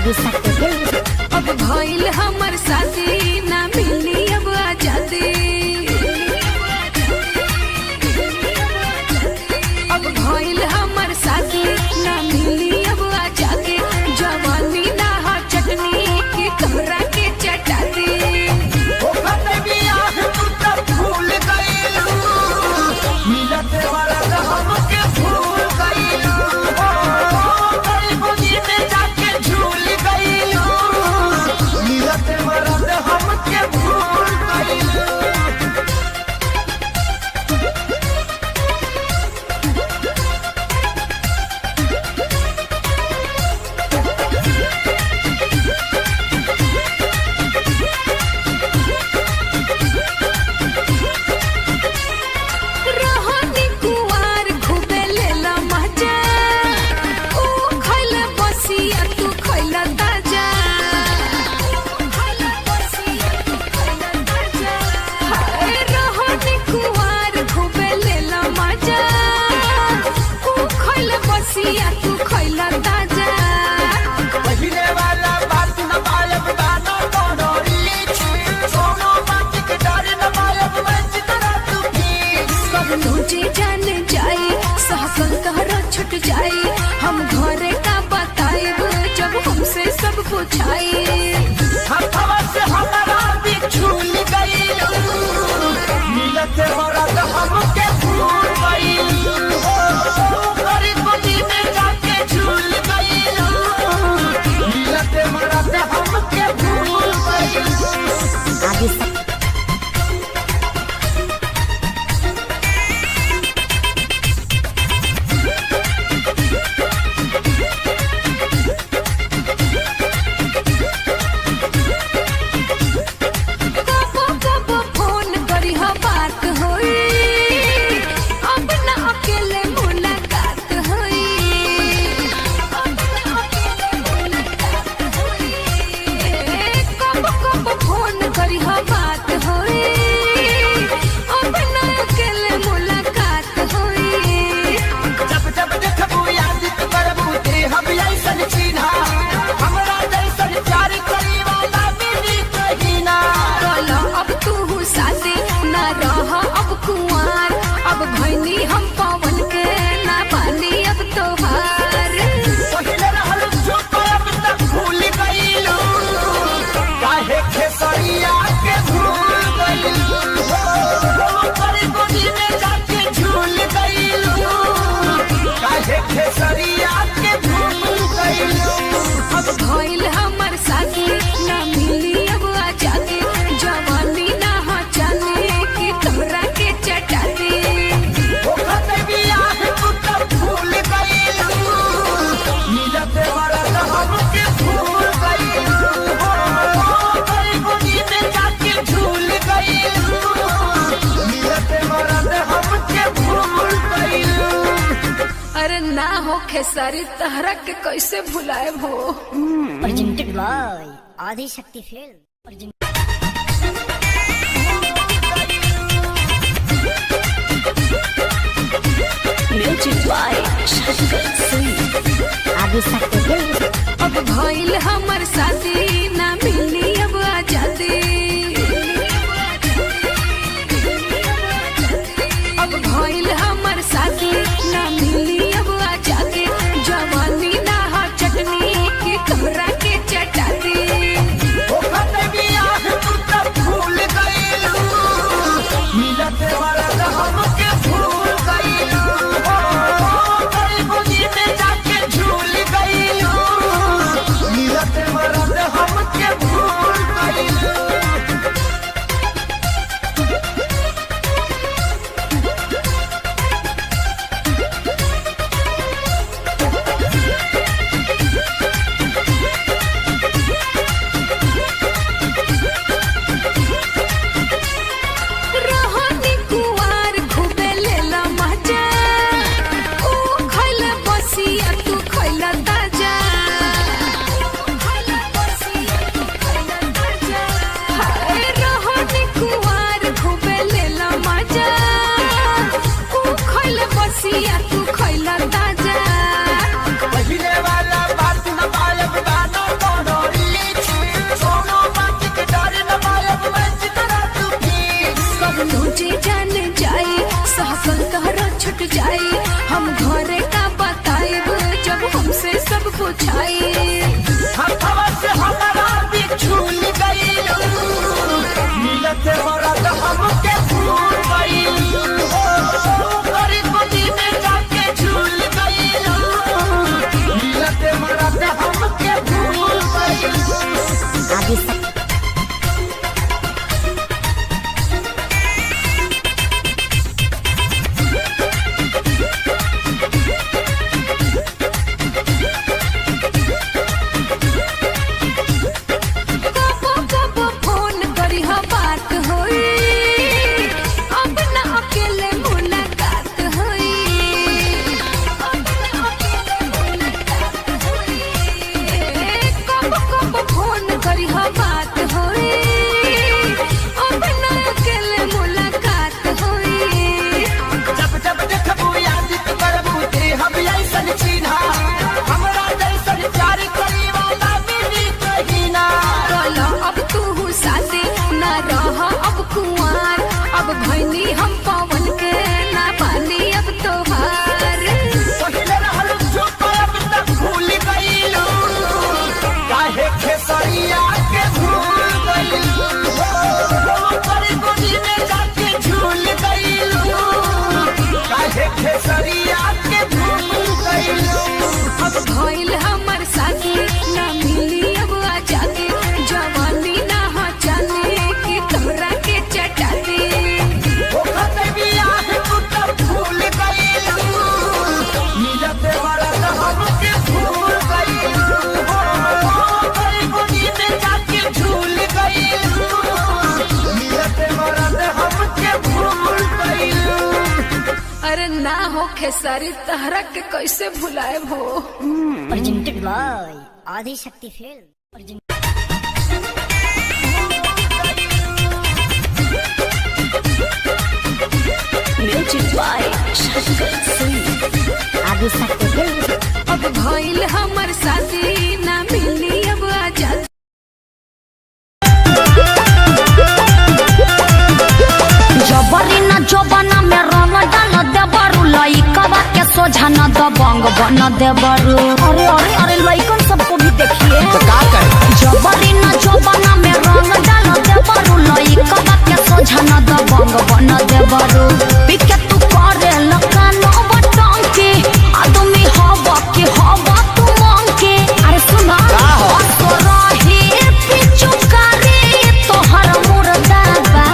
आगे सकते थे। अब भइल हमर साथी ना मिली अब आजादी। अब भइल हमर साथी ना मिली अब आजादी। जवानी ना हो चटनी की तोरा के चटाती। तू खैला ताजा पहिले वाला बात न पायब गाना कोनो रीच सोनो बात के डर न पायब मंच करा तू भी सब तुझे जान जाए सहकल तहरा छुट जाए। हम घरे का बताएब जब हमसे सब पूछाए। हथवा से हमारा भी झूल गइल मिलत मरद हमके भूल गइल गरी गोदी में जाके झूल गइल मिलत मरद हमके भूल गइल आगे सकते अब भैनी हम पवन के ना पानी अब तोहार। पहिले रहल जो अब तक भूल गइल काहे खेसरिया के भूल गइल गरी गोदी में जाके झूल गइल काहे खेसरिया के भूल गइल। अब भइल हमर साथी ना मिली अब आजादी। जवानी ना हो जाने की तोरा के चटाती। अरे ना हो खेसारी तहरा के कैसे भुलाए हो। Presented by Adi Shakti film. Music by Shankar Singh. आगे सकते थे। अब भइल हमर साथी ना मिली अब आजादी। अब भइल हमर साथी ना मिली अब आजादी। जवानी ना हो चटनी की तोरा के चटाती। भूल गइल मिलत मरद हमके भूल गइल गरी गोदी में जाके झूल गइल मिलत मरद हमके जाई। हम घरे का बताइब जब हमसे सब पूछाई। हथवा से हमारा बिछुल गइलू मिलते मरद हमके भूल गइलू गरीब गोदी में जाके झूल गइलू मिलते मरद हमके भूल गइलू। अब भैनी हम पवन के ना पानी अब तोहार। पहिले रहल चुप अब तक भूल गइलू काहे खेसरिया के भूल गइलू गरीब गोदी में जाके झूल गइलू काहे खेसरिया के भूल गइलू। अब भइल हमर साथी ना मिली अब आजादी जवानी ना हो जाने की तोरा के चटाती। अरे ना हो खेसारी तहरा के कैसे भुलाए हो। Presented by Adi Shakti film. Music by Shankar Singh Adi Shakti film. अब भइल हमर साथी ना मिली अब आजादी। जबरी न जोबना में रंग डाल देबरू लइकवा के सोझा न दबंग बन देबरू। अरे अरे अरे लइकन सबको भी देखिए तो का करे जबरी न जोबना में रंग डाल देबरू लइकवा के सोझा न दबंग बन देबरू। पिके तू करे लकानो बटंकी आदमी हवा के हवा तू मंकी। अरे सुना तो रही पिचु करे तोहर मुर्दाबा।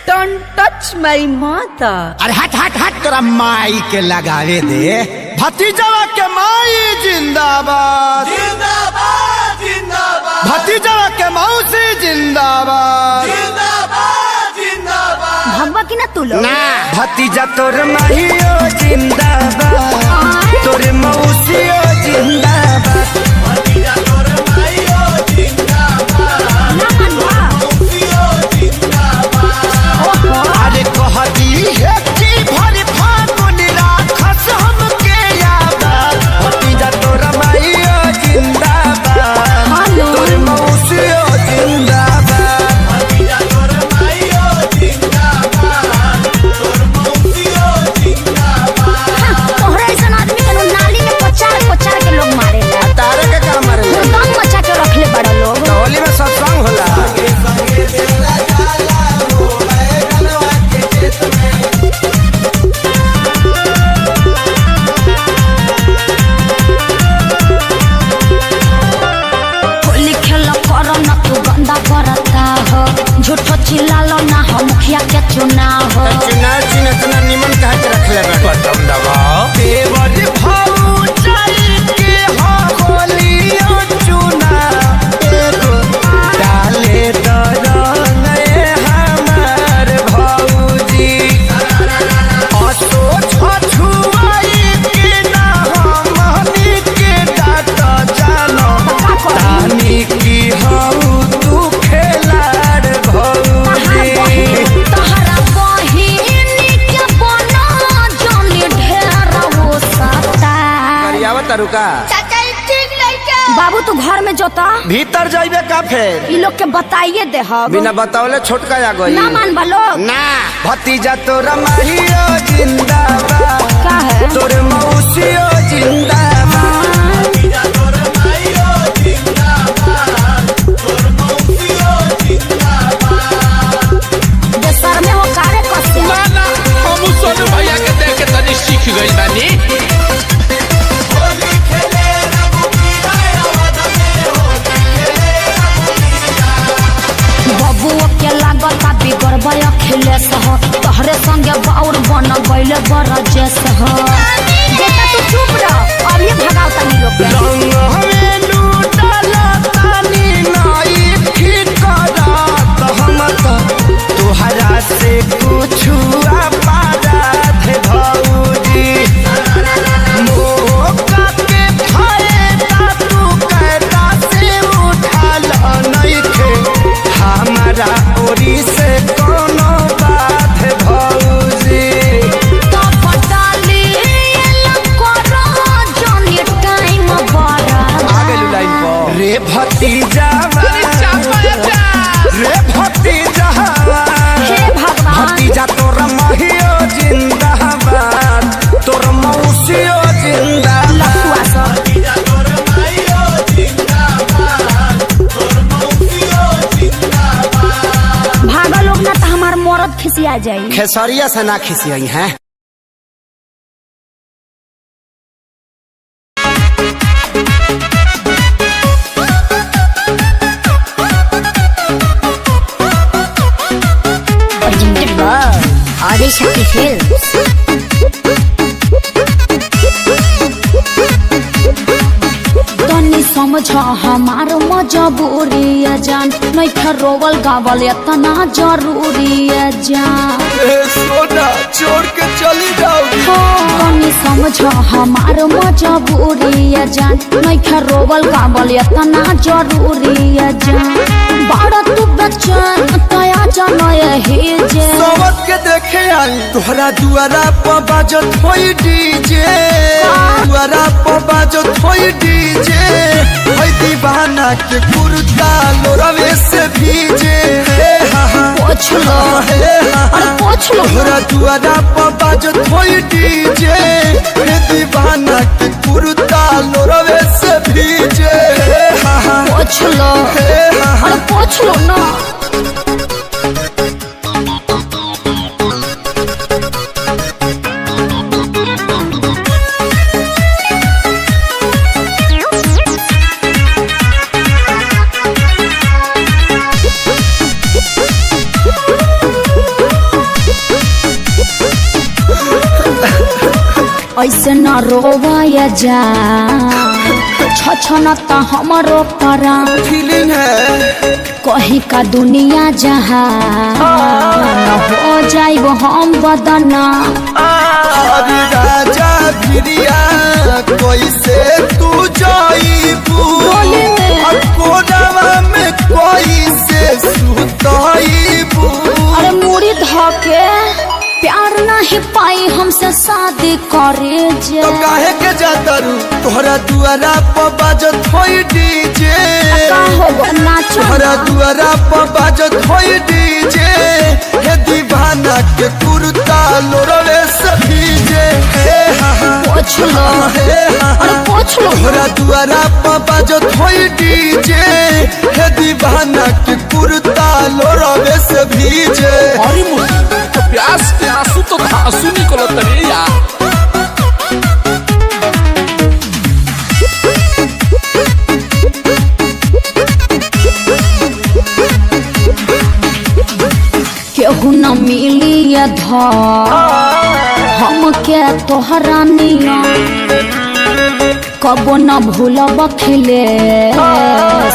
Don't touch my mother. अरे हट हट हट तोरा माई के लगावे दे। भतीजवा के माई जिंदाबाद जिंदाबाद जिंदाबाद भतीजवा के मौसी जिंदाबाद जिंदाबाद जिंदाबाद। भगवा की ना तू लोग ना भतीजा तोर माहियो जिंदाबाद तोर मौसियो जिंदाबाद भतीजा तोर माहियो जिंदाबाद मौसियो जिंदाबाद। अरे कहती है कि भरी फागुन राखस हमके याद भतीजा तोर माहियो जिंदाबाद तोर मौसियो जिंदाबाद भतीजा तोर माहियो जिंदाबाद तोर मौसियो जिंदाबाद। तोहरा ऐसा आदमी के नाली में पचार पचार के लोग मारे ला। तारे के काम मारे दम मचा के रखले बड़ा लोग। होली में सत्संग होला होली खेल कर न तू गंदा करता हो झूठो चिल्लालो ना हो मुखिया के चुनाव हो। चुनाव चिन्ह निमन कहा के रखले बटन दबाओ देवर भौजाई के होलियो चुना एगो डाले दरंग हमार भौजी असो छछुआई के ना हमनी के डाट जानो तानी की हऊ तू खेलाड़ भौजी। तहरा बहिनी के बना जोनी ढेर हो सकता। रुका बाबू तू घर में जोता भीतर जाइबे का फेर ई लोग के बताइए दे हम बिना बतावले छोटका आ गई ना मान बलो ना भतीजा तोरा माहियो जिंदाबाद का है तोरे मौसियो जिंदाबाद भतीजा तोरा माहियो जिंदाबाद तोर मौसियो जिंदाबाद सर में वो कारे कसे ना ना हम सोनू भैया के देख के तनी सीख गइल बानी होली खेले रघुबीरा आवाज में होली खेले रघुबीरा बबुआ के लागता बिगड़बय खेले सह तोहरे संगे बाउर बन गइले बरजेस ह बेटा तू चुप रह अब ये भगाओ तनी लोग के रंग हमें लूटला तानी नाई ठीक करत हम तो तोहरा से कुछ पाराध भौजी मौका के फायदा तू कैदा से उठाल नइखे हमारा ओरी से कोनो बात भौजी तो पटाली करो जनी टाइम बड़ा रे भतीजा रे भतीजा हे भगवान भतीजा तोर महियो जिंदाबाद तोर मौसियो जिंदाबाद लखुआ सब भतीजा तोर महियो जिंदाबाद तोर मौसियो जिंदाबाद भागा लोग ना तो हमार मरद खिसिया जाई खेसरिया से ना खिसियई हैं आदिशक्ति फिल्म्स तनी समझ हमार मजबूरी है जान नहीं खरोवल गावल इतना जरूरी है जान सोना छोड़ के चली जाओगी तनी समझ हमार मजबूरी है जान नहीं खरोवल गावल इतना जरूरी है जान बड़ा तू बच्चन तया जान यही जे सबक के देखे आई तोहरा दुआरा पर बाजत होई डीजे दुआरा पर बाजत होई डीजे होई दीवाना के कुर्ता लोरवे से भीजे पोछ लो अरे पोछ लो तोहरा दुआरा पर बाजत होई डीजे हे दीवाना के कुर्ता लोरवे से भीजे पोछ लो अरे पोछ लो ना ऐसे न रोवाया जा छछन त हमरो परा फीलिंग है कहीं का दुनिया जहाँ न हो जाइब हम बदना अरे राजा भिरिया कैसे तू जाइबू कोनवा में कैसे सुताइबू अरे मुड़ी धके प्यार नहीं पाई हमसे शादी करे जे तो काहे के जातरू तोहरा दुआरा पर बाजत होई डीजे का हो नाचो तोहरा दुआरा पर बाजत होई डीजे हे दीवाना के कुर्ता लोरवे से भीजे पोछ लो अरे पोछ लो तोहरा दुआरा पर बाजत होई डीजे हे दीवाना के कुर्ता लोरवे से भीजे अरे मुझे तो प्यास के आंसू तो आंसू निकलत रे यार केहू न मिली ये हम के तोहरा निया कबो न भूलब खिले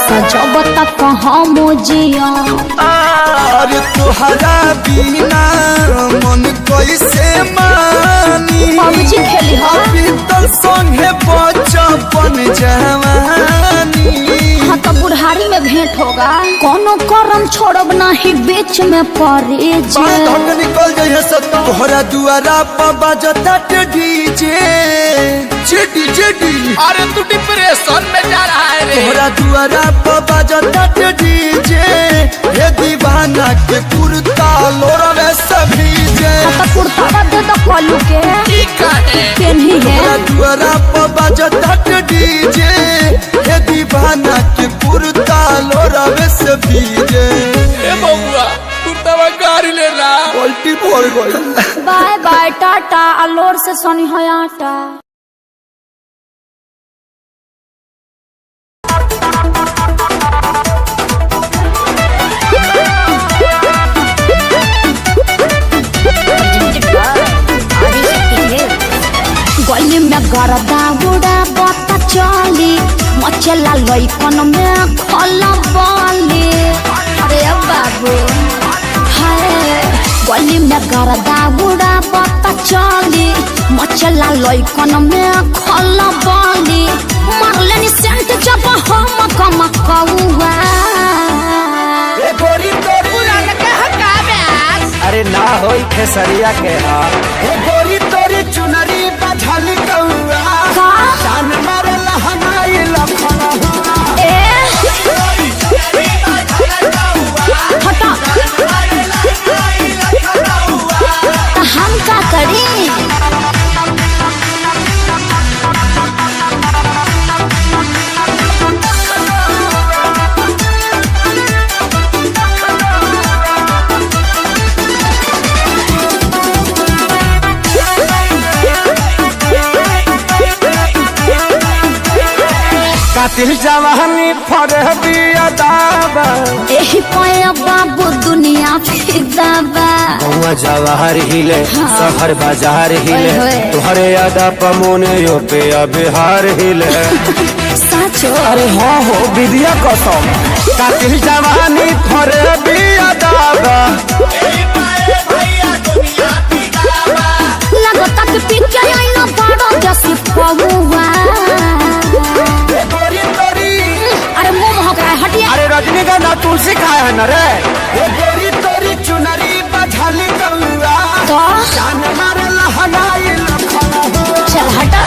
सजब तक हम जिया अरे तोहरा बिना मन कैसे मानी पबजी खेली हो बीतल संगे बचपन जवानी हाँ तो बुढ़ारी में भेंट होगा कोनो करम छोड़ब नहीं बीच में पड़े जे धक निकल जाइए सब तोहरा दुआरा पर बजता डीजे जेडी जेडी। अरे तू डिप्रेशन में जा रहा है रे। तोहरा दुआरा पर बजता डीजे हे दीवाना के कुर्ता लोरवे सभी जे तो कुर्ता दे तो कलू के ठीक है केनी है तोहरा दुआरा पर बजता डीजे हे दीवाना के कुर्ता लोरवे सभी जे। ए बउआ कुर्ता गाड़ी ले ला। उल्टी बोल गई। बाय बाय टाटा अलोर से सोनी है आटा। गली में गरदा बुड़ा बता चली मचला लइकन में खला बाली। अरे बाबू हाय गली में गरदा बुड़ा बता चली मचला लइकन में खला बाली। मारलेनी सेंट जब हम कम कौआ अरे ना होई खेसरिया के हाल गोरी तोरी चुनरी बझल कौआ का जान मारे लहनाई लखना ए हटा तो हम का करी। कातिल जवानी फरहबी अदाबा एही पाया बाबू दुनिया फिदाबा। गौवा जवाहर हिले शहर बाजार हिले ओए। तुहरे अदा पमोने यो पे बिहार हिले। साचो अरे हाँ हो विद्या कसम कातिल जवानी फरहबी अदाबा लगता कि पिके आईना बड़ो जैसी पहुआ। अरे मुंह महक रहा है हटिया। अरे रजनीगंधा तुलसी खाया है न रे ये गोरी तोरी चुनरी बझल कौआ तो जान मारे लहनाई लखना चल हटा।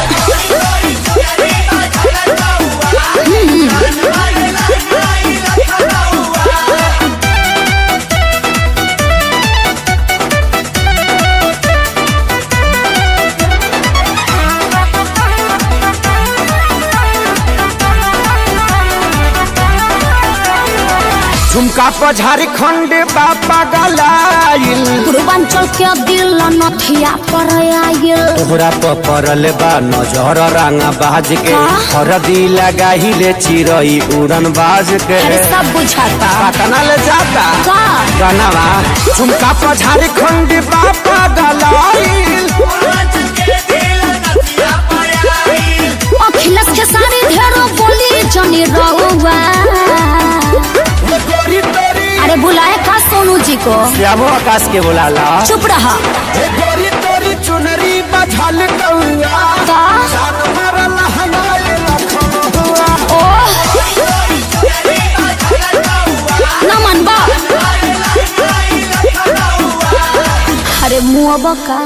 झुमका पर झारखंड बापा गलाइल पूर्वांचल के दिल नथिया पर आयल। तोहरा पर पड़ल बा नजर रंगा बाज के का? हरदी लगाहिले चिरई उड़न बाज के अरे सब बुझाता पटना ले जाता का गनवा झुमका पर झारखंड बापा गलाइल अखिलेश के सारी ढेरों बोली जनी रहुआ। अरे बुलाए का सोनू जी को श्यामो आकाश के बुलाला चुप रहा। गोरी तोरी चुनरी बझल कौआ का जान मारे लहनाई लखना ओ नमन बा। अरे मुआ का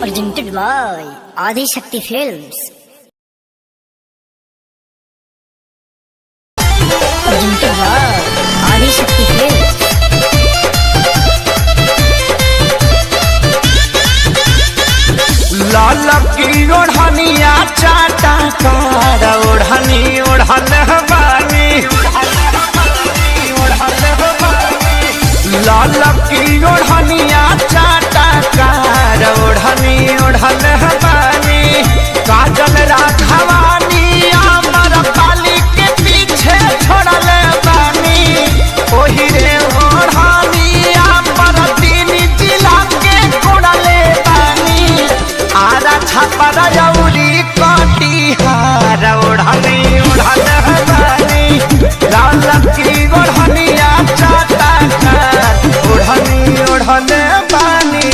presented by Adi Shakti Films. Presented by Adi Shakti Films. लाल की ओढ़निया चाटा कार ओढ़नी ओढ़न हवानी लाल की ओढ़निया चाटा कार ओढ़नी ओढ़न हवानी काजल राघवानी अमर पाली के पीछे छोड़ल बानी ओही रे ओढ़नी अमर तीन जिला के कोड़ले बानी आरा छापरा जौरी कटिहार ओढ़नी ओढ़न हवानी लाल की ओढ़निया चाटा कार ओढ़नी ओढ़न बानी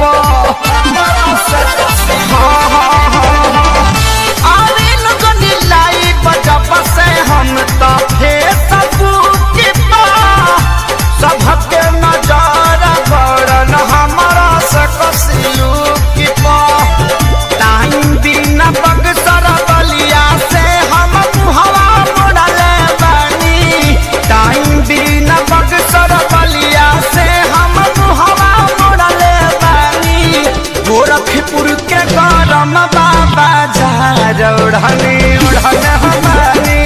पो आवे लगन लाई बजब से हम तो फेसबुक पा सबके नजर गड़न हमारा से कसिलू की पा टाइम बिना बगसर बलिया से हम हवा मोड़ले बानी टाइम बिना बगसर बलिया से हम हवा मोड़ले बानी गोरखपुर के गरम बाबा झार उड़नी उड़न हमारी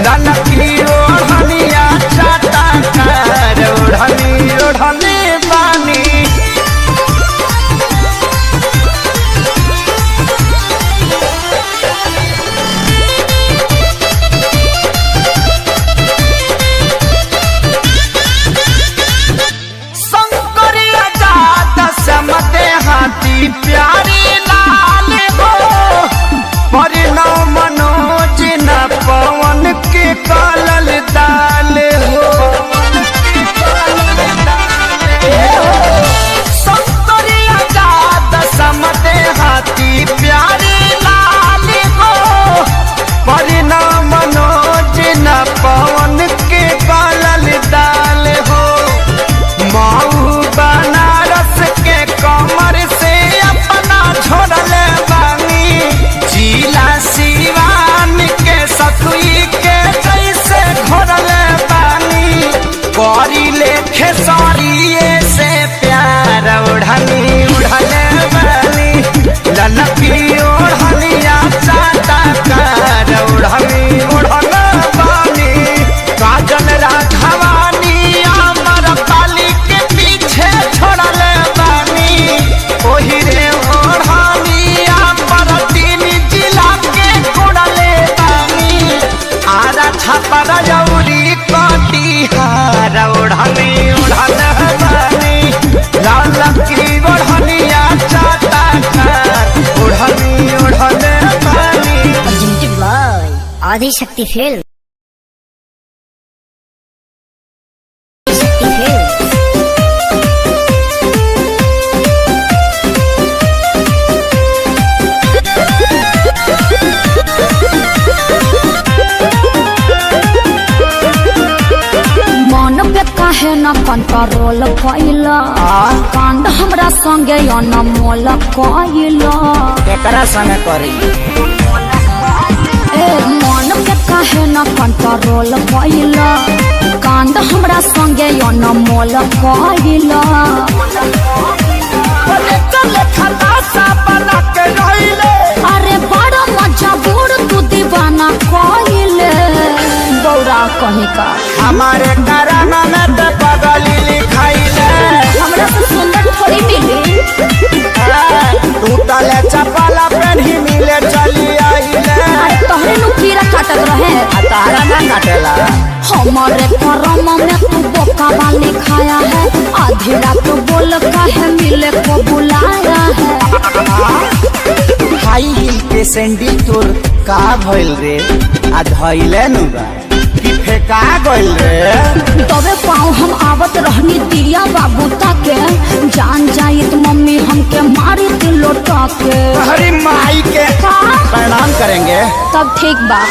ननकी ओढ़निया चाटा कार उड़नी उड़नी बानी शंकरिया जात समते हाथी प्यारी लाल हो परिणव मनोज न पवन के कालल दाल हो शंकरिया जात समते हाथी प्यारी लाल हो परिणव मनोज न पवन के कालल दाल हो माऊ बनारस के कमर से अपना छोड़ले बानी जिला सिवान के सतुई के जैसे घोड़ले बानी करी लेखे सरिये से प्यार उड़नी उड़ले बानी ललकी ओढ़निया चाटा कार उड़नी उड़ने बानी काजल राघवानी अमर पाली के पीछे छोड़ले बानी ओही रे ओढ़निया पर तीन जिला के कोड़ले बानी आरा छपर जौरी कटिहार उड़नी उड़ने बानी ललकी ओढ़निया चाटा कार उड़नी उड़ने बानी Presented by Adi Shakti Films. मन पे काहे न कंट्रोल कैला कांड हमरा संगे अनमोल कैला एकरा संग करी ए मन पे काहे न कंट्रोल कैला कांड हमरा संगे अनमोल कैला चले खलासा बना के रहिले अरे बड़ा मजा बूढ़ तू दीवाना कैले गौरा कहीं का हमारे कराना में तो पगली लिखाइले हमरा से सुंदर थोड़ी मिली टूटले चपला पेन्ही मिले चली आइले अरे तोहरे नु कीड़ा काटत रहे आ तारा ना काटेला हमारे करम में तू बोका वाली खाया है आधी रात बोल काहे मिले को बुलाया है हाई हिल के सैंडल तोर का भइल रे आ धइले नु बा कि फेका गइल रे तबे पाँव हम आवत रहनी दिया बाबू ताके जान जाइत मम्मी हमके मारी दिल लोटा के हरी माई के का? प्रणाम करेंगे तब ठीक बा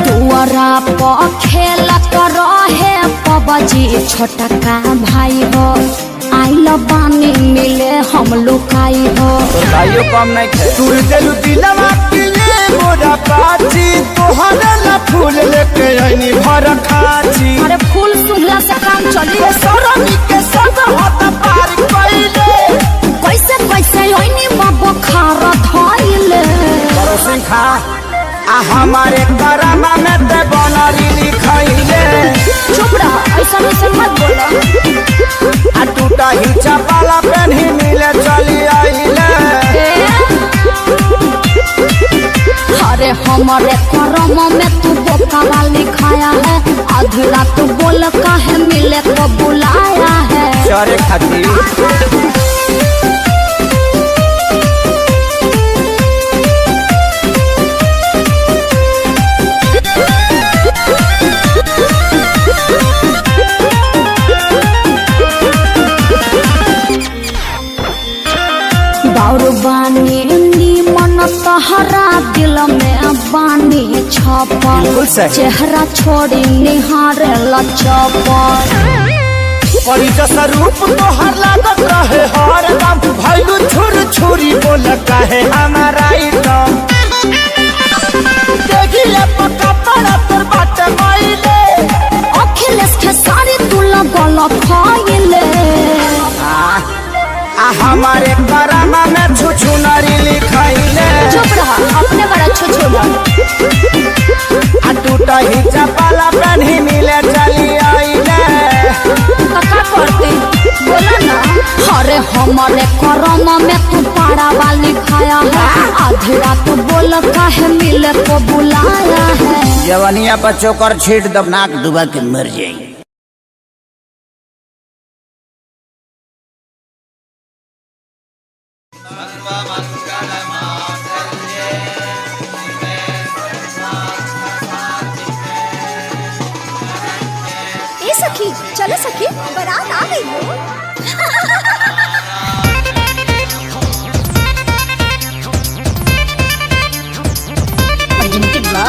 दुआरा पर खेलत रहे पबजी छोटा का भाई हो आइल बानी मिले हम लुकाई हो भाइयों कम नहीं खे तू दिलु दिलवा के लिए मोरा पाची तोहरे ला फूल लेके आईनी भर खाची अरे फूल सुंघला से काम चली सरमी के संग हाथ पार कइले कैसे कैसे ओइनी बाबू खारा धइले परोसिन खा आ हमारे करामा में ते बनरी लिखाइले चुप रह ऐसा मत बोलो आ टूटा ही चपाला पेन्ही मिले चली आइले अरे हमारे करम में तू बोका वाली खाया है आधी रात बोल काहे मिले को बुलाया है चरे खातिर तोहरा दिल में बानी छपल चेहरा छोड़ी निहारे लचपल परिचय रूप तोहर लागत रहे हर दम भैलू छुर छुरी बोल कहे हमारा एकदम देखिए पक्का पड़ा तोर बात माइले अखिलेश के सारी तू लगल खाइले हमारे करामा में छुछु नारी लिखाइले चुप रहा अपने बड़ा छुछुला टूटा ही चपाला पहनी मिले चली आइले का करते बोला ना अरे हमारे करम में तू पारा वाली खाया है आधी रात बोल काहे मिले को बुलाया है जवानिया पर चोकर छीट दबनाक डूबा के मर जाएगी। ए सखी चलो सखी बारात आ गई हो। Presented by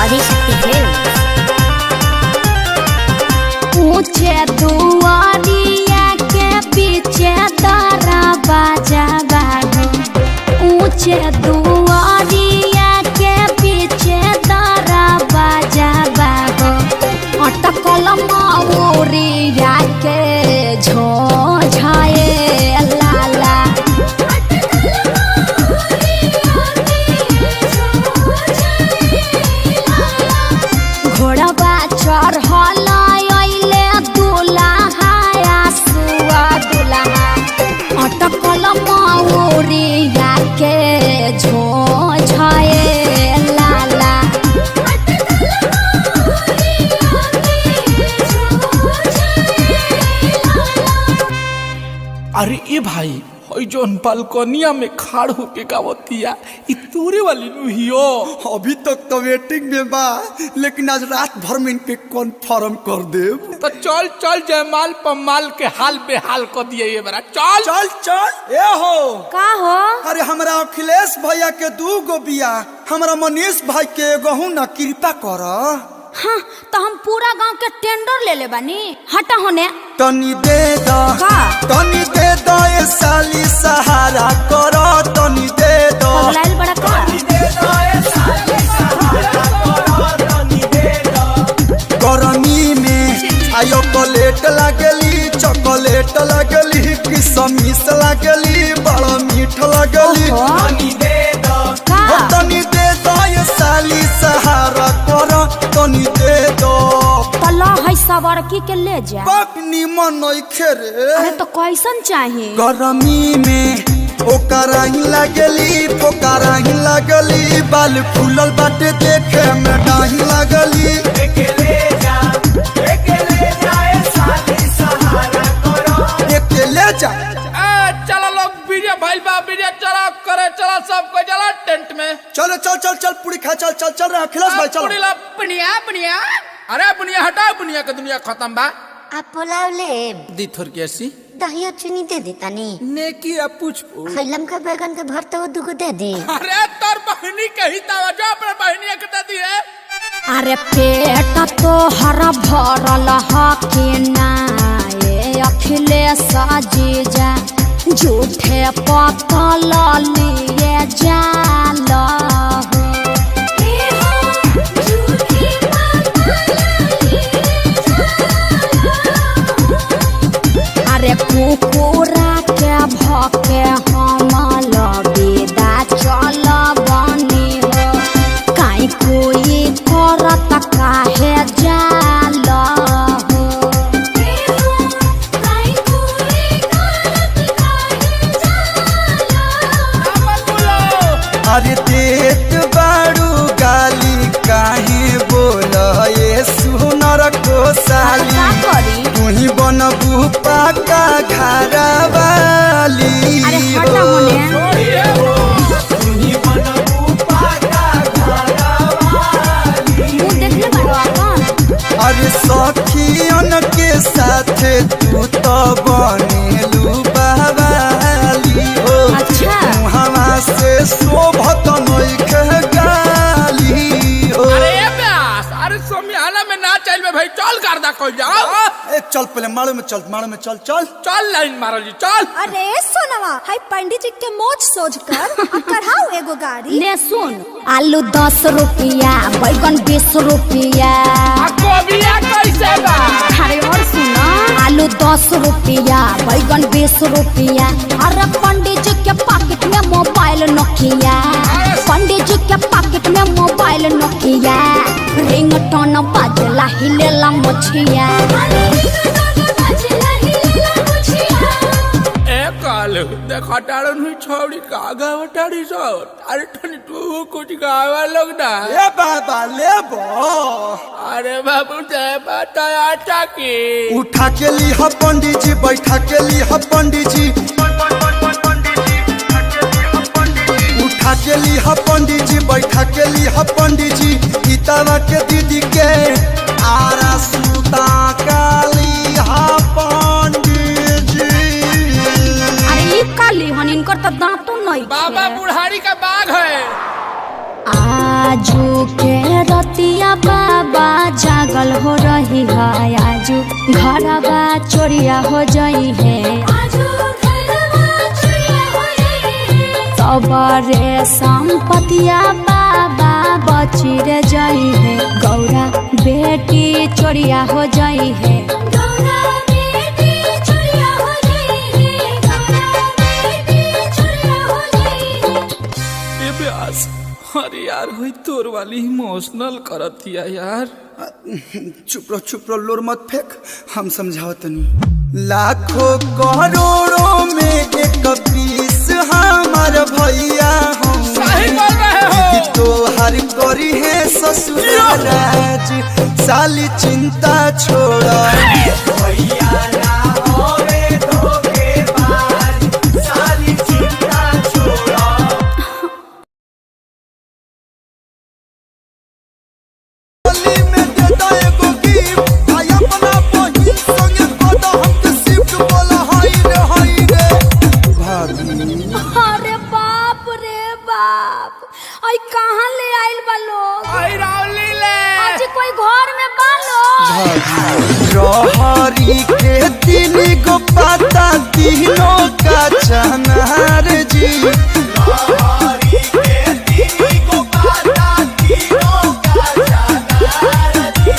Adishakti film. ऊंचे दुआरिया के पीछे तारा बाजा बागो ऊंचे दुआरिया के पीछे तारा बाजा बागो अटकल माऊरिया के झोझाए लाला घोड़वा चढ़ल अइले दुल्हा सुआ दुल्हा अटकल माऊरिया के झोझाए लाला अरे ए भाई हई जोन बालकोनिया में खाड़ होके गावतिया इ तोरे वाली नुहियो। अभी तक तो वेटिंग में बा लेकिन आज रात भर में इनके कन्फर्म कर देब। तो चल चल जयमाल पमाल के हाल बेहाल कर दिए ये बरा चल चल चल ए हो का हो अरे हमरा अखिलेश भैया के 2 गो बिया हमरा मनीष भाई के एगो ना कृपा कर। हाँ तो हम पूरा गांव के टेंडर ले ले बानी हटा होने तनी दे दो का तनी दे दो ये साली सहारा करो तनी दे दो पगलाइल बड़ा का गरमी में आयो चॉकलेट लागली चॉकलेट लागली किसमिस लागली बड़ा मीठ लागली तनी दे दो तनी दे दो ये साली सहारा करो तनी दे दो तला है सवारकी के ले जा बाप निमन नइखे रे अरे तो कैसन चाहिए गरमी में ओकरा ही लागली पोकरा ही लागली बाल फूलल बाटे देखे में डाही लागली एके ले जा ए साली सहारा करो एके ले जा चलो लोग वीडियो भाई बा वीडियो चला करे चला सबको चला टेंट में चलो चल चल चल पूरी खा चल चल चल रहा अखिलेश भाई चलो पूरी ला बुनिया बुनिया अरे बुनिया हटाओ बुनिया के दुनिया खत्म बा आप पुलाव ले दी थोर के ऐसी दही चीनी दे देता नी नेकी अब पूछ खैलम का बैगन के भरता वो दुगो दे दे अरे तोर बहनी कही तावा जो अपने बहनी के दे दी है अरे पेट तो हरा भरल हके ना ये अखिलेश जीजा झूठे पतल लिए जाला अरे कुकुरा के भके हम लबेदा चल बनी हो काई कोई करत काहे जाल हो अरे देत बाड़ू गाली काहे बोल ये सुनर को साली तुही बनबू पाका घरा वाली अरे हटा होने तुही बनबू पाका घरा वाली मुंह देखले बड़वा कौन अरे सखियन के साथ तू तो बनेलू बावाली हो अच्छा मुहवा से शोभत नइखे कर जाओ। चल पहले मारो में चल चल लाइन मारो जी चल। अरे सोनवा हाय पंडित जी के मोच सोच कर कराओ एगो गाड़ी। ले सुन, आलू 10 रुपया, बैगन 20 रुपया। गोबिया कैसे बा? अरे और सुनो, आलू 10 रुपया, बैगन 20 रुपया। अरे पंडित जी के पॉकेट में मोबाइल नोकिया, पंडित जी के पॉकेट में मोबाइल नोकिया। रिंगटोन बाजला हिलेला मोछिया। कालू देखा टाड़न हुई छोड़ी का गावटाड़ी सो। अरे ठनी तू कुछ गावा लोग ना। ए बाबा ले बो। अरे बाबू ते बताया टाकी। उठा के ली ह पंडित जी, बैठा के ली ह पंडित जी, उठा के ली ह पंडित जी, बैठा के ली ह पंडित जी। गीतावा के दीदी के आरा सुता काली ह पंडित जी। काली हन इनकर तो दांतों नहीं। बाबा बुढ़ारी का बाग है। आजू के रतिया बाबा जागल हो रही है, आजू घरवा चोरिया हो जाई है। सबरे संपतिया बाबा बची रे जाई है, गौरा बेटी चोरिया हो जाई है। अरे यार हुई तोर वाली इमोशनल करतिया यार। चुप रहो लोर मत फेंक, हम समझाओ तनी। लाखों करोड़ों में एक पीस हमार भैया हम। सही बोल रहे हो। तो हर करी है ससुराराज, साली चिंता छोड़ा। भैया ना होवे धोखेबाज, साली चिंता छोड़ा। अरे बाप रे बाप, आई कहाँ ले आइल बा लोग? आई रावली ले। आज कोई घर में बा लोग? रहरी के 3 गो पाता, तीनों का चनार जी। रहरी के 3 गो पाता, तीनों का चनार जी।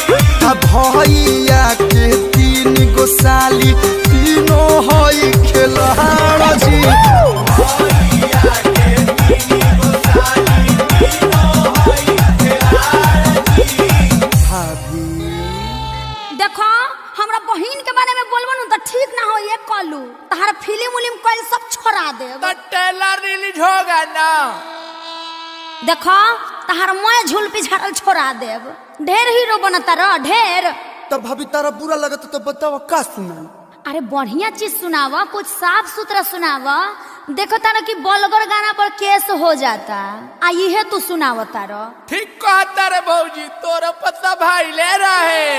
भैया के 3 गो साली, तीनों हई खेलहार जी। भैया के 3 गो साली, तीनों हई खेलहार जी। भाभी देखो हमरा बहिन के बारे में बोलबो न त ठीक ना हो, ये कलू तहार फिल्म उलिम कइल सब छोड़ा देब। तो ट्रेलर रिलीज होगा ना। देखो तहार मैं झूल पिछाड़ल छोड़ा देब। ढेर हीरो बनता रह ढेर। तब भाभी तारा बुरा लगता तो बताओ का सुना। अरे बढ़िया चीज सुनावा, कुछ साफ सुथरा सुनावा। देखो तारा कि बलगर गाना पर केस हो जाता, आ ये तू सुनावा तारा। ठीक कहता रे भौजी, तोरा पता भाई ले रहे।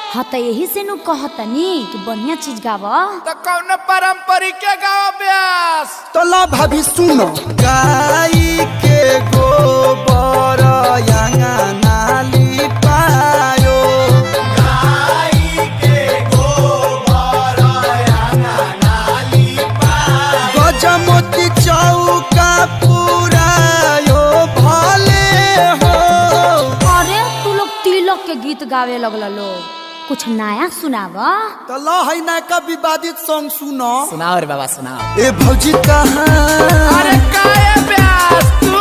हाँ तो यही से नु कहतनी कि बढ़िया चीज गावा। तो कौन पारंपरिक के गावा ब्यास। तो ला भाभी सुनो। गाई के गोबर अंगना लिपायो, गाई के गोबर अंगना लिपायो। गजमोती चौका पुरायो भले हो। अरे तू लोग तिलक के गीत गावे लगल लोग, कुछ नया सुनावा। तो ला है ना का विवादित सॉन्ग सुनो। सुनाओ रे बाबा सुनाओ। ए भौजी कहाँ। अरे काहे ब्यास तू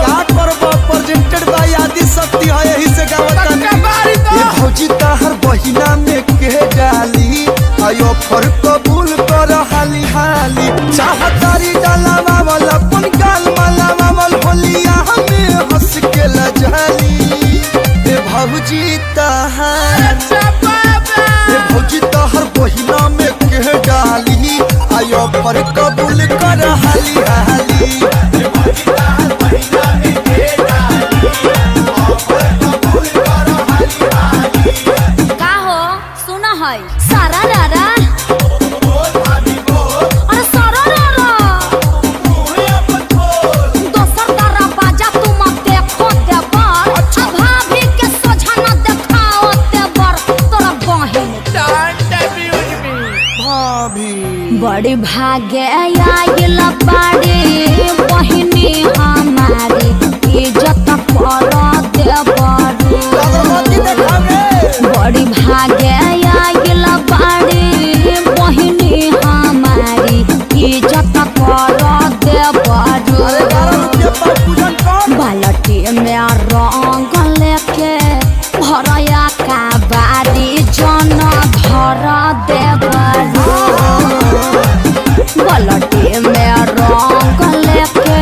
का करबो, प्रेजेंटेड बाय आदि शक्ति है, यही से गावतानी। ए भौजी ताहर बहिना में के डाली, आयो फर कबूल कर हाली हाली। चाहतारी डालावा वाला अपन गाल मालावा वाल होलिया हमें हंस के लजाली। ए भौजी ताहर, ए भौजी ताहर बहिना में के डाली, आयो फर कबूल कर हाली हाली। ए भौजी ताहर बहिना में के डाली, आयो फर कबूल कर हाली हाली। का हो सुना है सारा रारा। अरे सारा रारा दोसर तारा बाजा तुम देखो देवर। भाभी के सोझा न देखाओ देवर। भागे आइल बाड़ी बहिनी हमारी इज्जत कर देबरू बड़ी भागे आइल बाड़ी बहिनी हमारी इज्जत कर देबरू बाल्टी में रंग लेके भरया का बारी जन धर देबरू बाल्टी में रंग लेके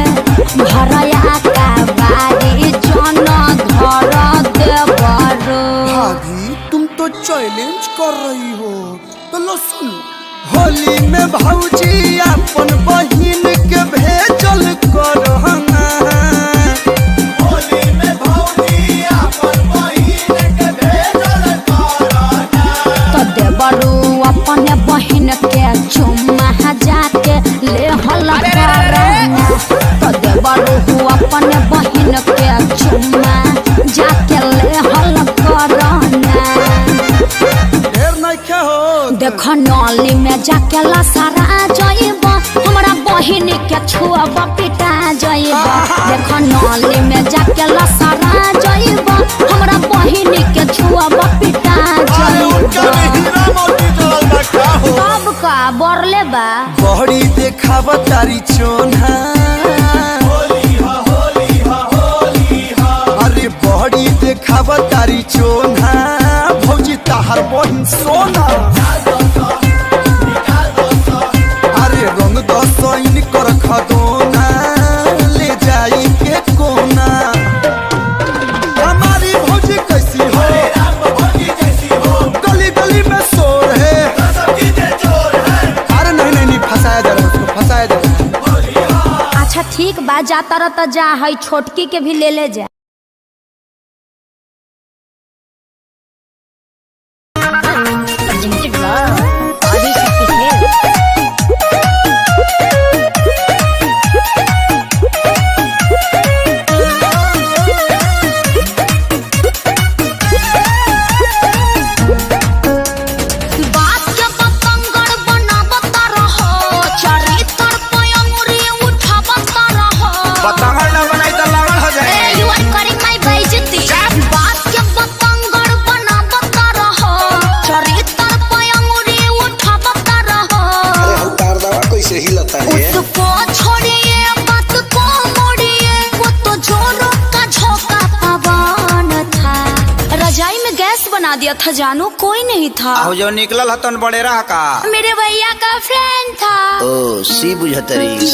भरया का बारी जन धर देबरू। भाभी तुम तो चैलेंज कर रही हो तो लो सुन। होली में भौजी अपन बहिन के भेजल कर होली में भौजी अपन बहिन के भेजल कर तो देबरू अपने बहिन के चुम्मा जाके ले हल करना तो देबरू अपने बहिन के चुम्मा जाके ले हल करना। ढेर नहीं क्या हो देख नली में जाके लसरा जाइब हमरा बहिन के छुआ पिटा जाइब देख नली में जाके लसरा जाइब हमरा बहिन के छुआ पिटा जाइब। कब का बरले बा बहरी देखाव तारी चोन्हा अरे बहरी देखाव तारी चोन्हा भौजी ताहर बहिन सोना अरे रंग दसैन कर खदोना ले जाई के कोना हमारी भौजी कैसी हो गली गली में शोर है अरे नहीं फंसाया जा रहा है उसको फंसाया जा रहा है। अच्छा ठीक बा जाता रहता जा है छोटकी के भी ले जा। Presented by Adishakti film. बात के बतंगड़ बनावत रहो चरित्र पे अंगुरी उठावत रहो पतंगड़ ना बनाई तो लागल हो जाए। यू आर करिंग माय बेइज्जती बात के बतंगड़ बनावत रहो चरित्र पे अंगुरी उठावत रहो तार दवा कैसे हिलता है उसको छोड़िए बात को मोड़िए वो तो जोरों का झोंका पवन था रजाई में गैस बना दिया था जानू कोई नहीं था आहू जो निकलल हतन बड़े रहा का मेरे भैया का फ्रेंड था। ओ सी बुझतरी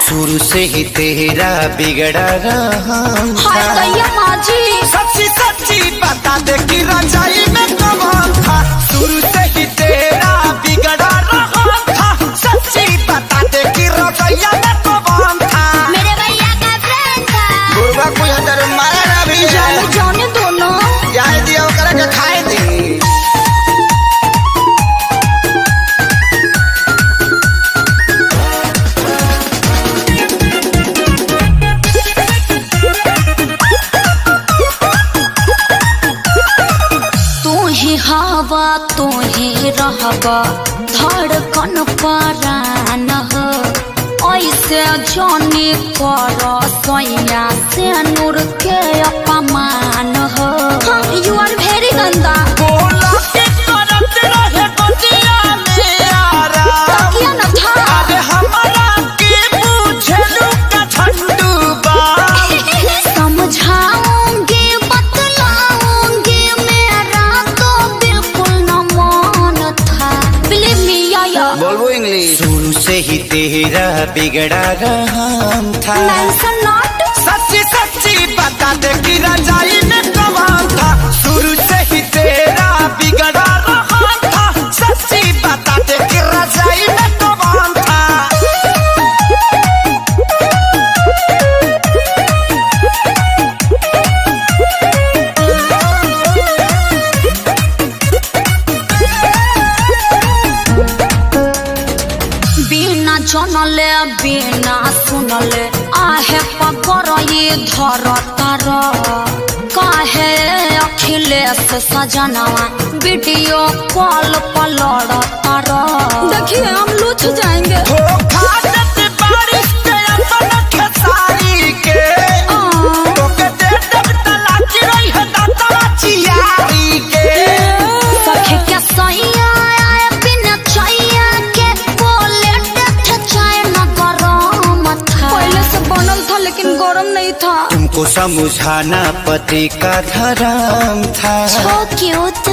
शुरू से ही तेरा बिगड़ा रहा हाय गैया माजी सच्ची सच्ची बता दे कि रजाई में कौन था शुरू से ही तेरा बिगड़ा रहा था सच्ची बता दे कि रजाई में कौन था मेरे भैया का फ्रेंड था। गुरबा कोई हतर मारा ना भी जाने जाने दोनों जाए दिया ओकरा के खाए दी तू ही हवा तू ही रहबा धड़कन परान हो ऐसे जाने कर सोया से नूर के अपमान हो यू आर वेरी गंदा बोला के करत रहे बतिया मेरा क्या न था अरे हमारा के पूछलू का झंडू बा समझाऊंगी बतलाऊंगी मेरा तो बिल्कुल न मन था बिलीव मी या बोलबो इंग्लिश शुरू से ही तेरा बिगड़ा रहा था मेंशन नॉट सच्ची सच्ची बता दे कि रजाई में कौन था शुरू से ही तेरा बिगड़ा रहा था सच्ची बता दे कि रजाई में कौन था बिना जनले बिना सुनले आहे पकड़ ये धर तार काहे अखिलेश सजनवा वीडियो कॉल पर लड़ता रह। देखिए हम लूट जाएंगे। सखी क्या सैया आए बिना चैया के बोले देखे चाय न गरम था। पहले से बनल था लेकिन गरम नहीं था। तुमको समझाना पति का धर्म था। So cute।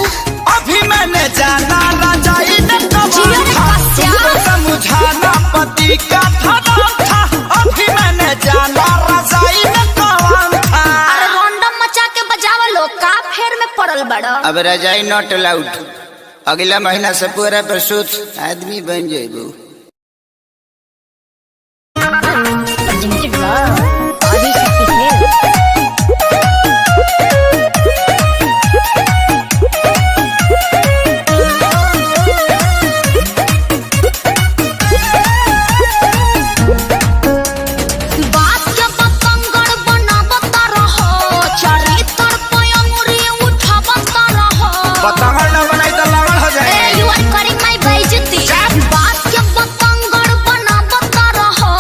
अभी मैंने जाना रजाई में कौन था। तुमको समझाना पति का धर्म था। अभी मैंने जाना रजाई में कौन था। अरे रोंडम मचा के बजावा लो का फेर में पड़ल बड़ा। अब रजाई नॉट अलाउड। अगला महीना से पूरा प्रसूत आदमी बन जाएगो। Presented by Adishakti films. बात के बतंगड़ बनावता रहो, चरित्र पे अंगुरी उठावता रहो। पतंगड़ न बनाई तो लगन हो जाए। ए, you are calling my बेइज्जती। बात के बतंगड़ बनावता रहो,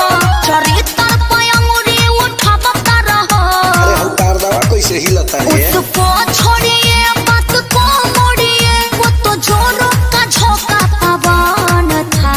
चरित्र पे अंगुरी उठावता रहो। अरे हम तार दवा कैसे हिलता है। उसको छोड़िए बात को मोड़िए, वो तो जोरों का झोंका पवन था।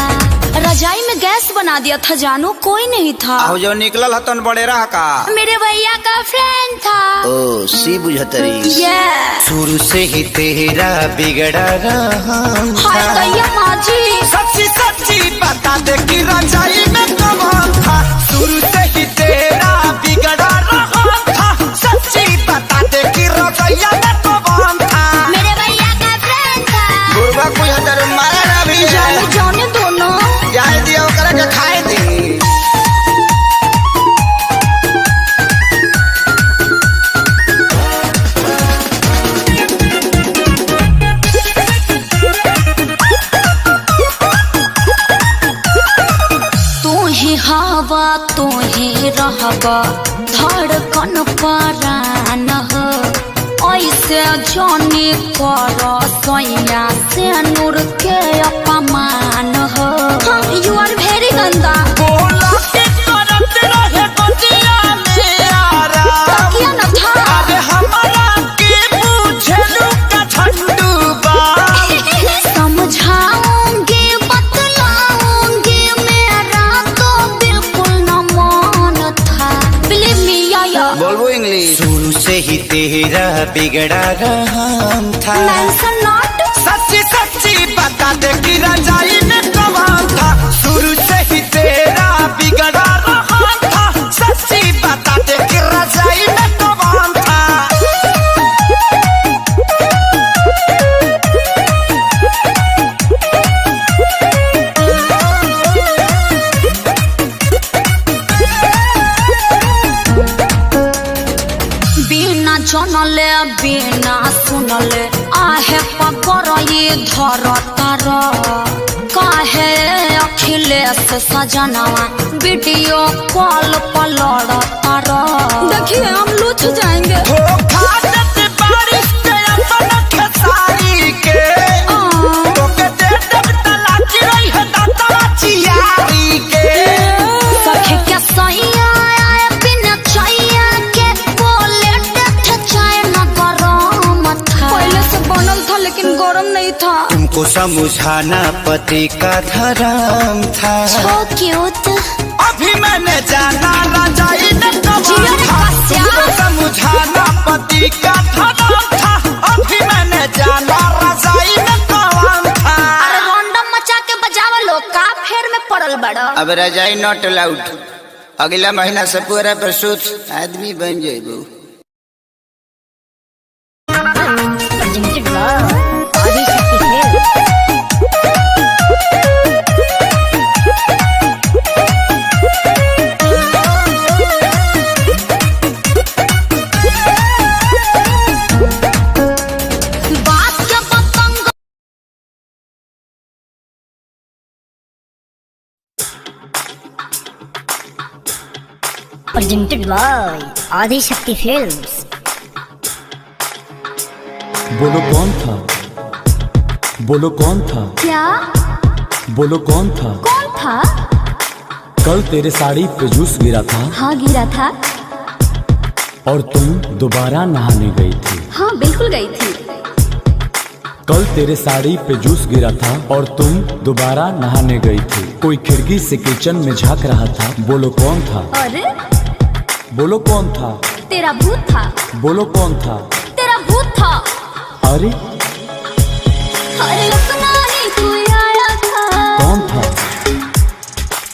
रजाई में गैस बना दिया था जानू, कोई नहीं था। आओ जो निकलल हतन बड़े रहा का। मेरे भैया का फ्रेंड था। ओ सी बुझतरी। Yes। शुरू से ही तेरा बिगड़ा रहा हाय दैया माँ जी। सच्ची सच्ची बता दे कि रजाई में कौन था। शुरू से ही तेरा बिगड़ा रहा था। सच्ची बता दे कि रजाई में कौन था। मेरे भैया का फ्रेंड था। गुरबा बुझतर मारा ना भी जाने जाने दोनों। जाए दिया ओकरा के खाए दी। तू ही हवा तू ही रहबा, धड़कन परान हो। ऐसे जाने कर सैया से नूर के अपमान हो। यू आर वेरी गंदा। बोला के करत रहे बतिया में आराम। क्या न था। अरे हमारा के बुझलू का ठंडू बा। समझाऊंगी बतलाऊंगी, मेरा तो बिल्कुल न मन था। Believe me, या बोलबो इंग्लिश। शुरू से ही तेरा बिगड़ा रहा था। Mention not। सच्ची सच्ची बता दे कि रजाई में कौन था। शुरू से ही तेरा बिगड़ा रहा था। सच्ची बता दे कि रजाई में कौन था। बिना जनले बिना सुनले आहे पकर ये धरतार। काहे अखिलेश सजनवा वीडियो कॉल पर लड़तार। देखिए हम लूट जाएंगे। धोखा देते बारिश के अपना खेसारी के। तोके दे देब तलाची रही है दाता चियारी के। सखी क्या सैया आए बिना चैया के बोले देखे चाय न गरम था। पहले से बनल था लेकिन गरम नहीं था। तुमको समझाना पति का धर्म था। So cute। अभी मैंने जाना रजाई में कौन था। तुमको समझाना पति का धर्म था। अभी मैंने जाना रजाई में कौन था। अरे रोंडम मचा के बजावा लो का फेर में पड़ल बड़ा। अब रजाई नॉट अलाउड। अगला महीना से पूरा प्रसूत आदमी बन जाएगो। Presented by Adishakti films. बात के पतंग। Presented by Adishakti films. बोलो कौन था, बोलो कौन था, क्या? बोलो कौन था? कौन था? कल तेरे साड़ी पे जूस गिरा था। हाँ गिरा था। और तुम दोबारा नहाने गई थी। हाँ बिल्कुल गई थी। कल तेरे साड़ी पे जूस गिरा था और तुम दोबारा नहाने गई थी। कोई खिड़की से किचन में झांक रहा था। बोलो कौन था? अरे बोलो कौन था? तेरा भूत था। बोलो कौन था? तेरा भूत था। अरे अरे अपना ही कोई आया था। कौन था?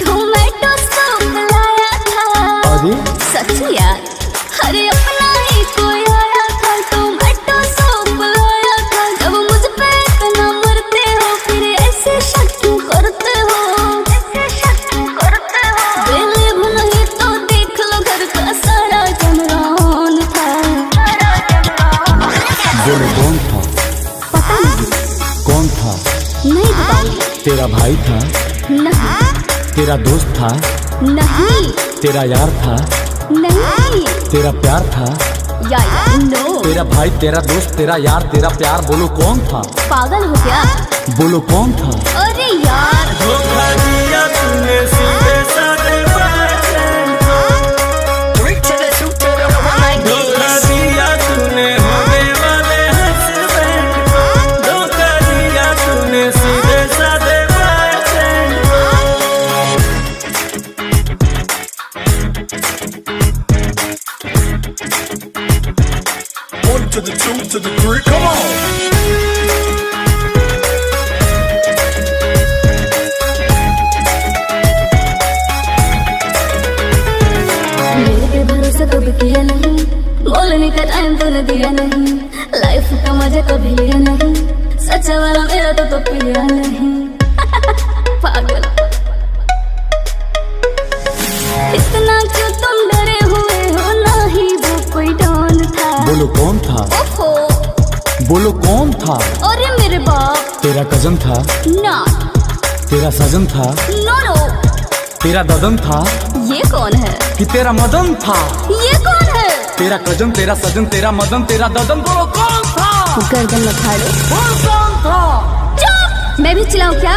टोमेटो सूप लाया था। अरे सच यार। अरे अपना ही कोई आया था, टोमेटो सूप लाया था। जब मुझ पे इतना मरते हो फिर ऐसे शक क्यों करते हो? ऐसे शक क्यों करते हो? बेलिब नहीं तो देख लो घर का सारा जमरान था। बोलो कौन था? पता नहीं। कौन था? नहीं बताऊंगी। तेरा भाई था? नहीं। तेरा दोस्त था? नहीं। तेरा यार था? नहीं। तेरा प्यार था? यार नो। तेरा भाई, तेरा दोस्त, तेरा यार, तेरा प्यार। बोलो कौन था? पागल हो क्या? बोलो कौन था? अरे यार धोखा दिया तूने सीधे साधे पैसे, धोखा दिया तूने होने वाले हस्बैंड, धोखा दिया तूने सीधे साधे पैसे। One to the two to the three, come on. मेरे पे भरोसा कभी किया नहीं, बोलने का टाइम तूने दिया नहीं, लाइफ का मजा कभी लिया नहीं, सच्चा वाला मेरा तो पिया नहीं। पागल। इतना क्यों तुम डरे हुए हो? ना ही वो कोई डॉन था। बोलो कौन था? ओहो। बोलो कौन था? अरे मेरे बाप। तेरा कजन था? ना। तेरा सजन था? नो नो। तेरा ददन था? ये कौन है? कि तेरा मदन था? ये कौन है? तेरा कजन, तेरा सजन, तेरा मदन, तेरा ददन। बोलो कौन था? गर्दन में फाड़ो। बोलो कौन था? चुप! मैं भी चिल्लाऊं क्या?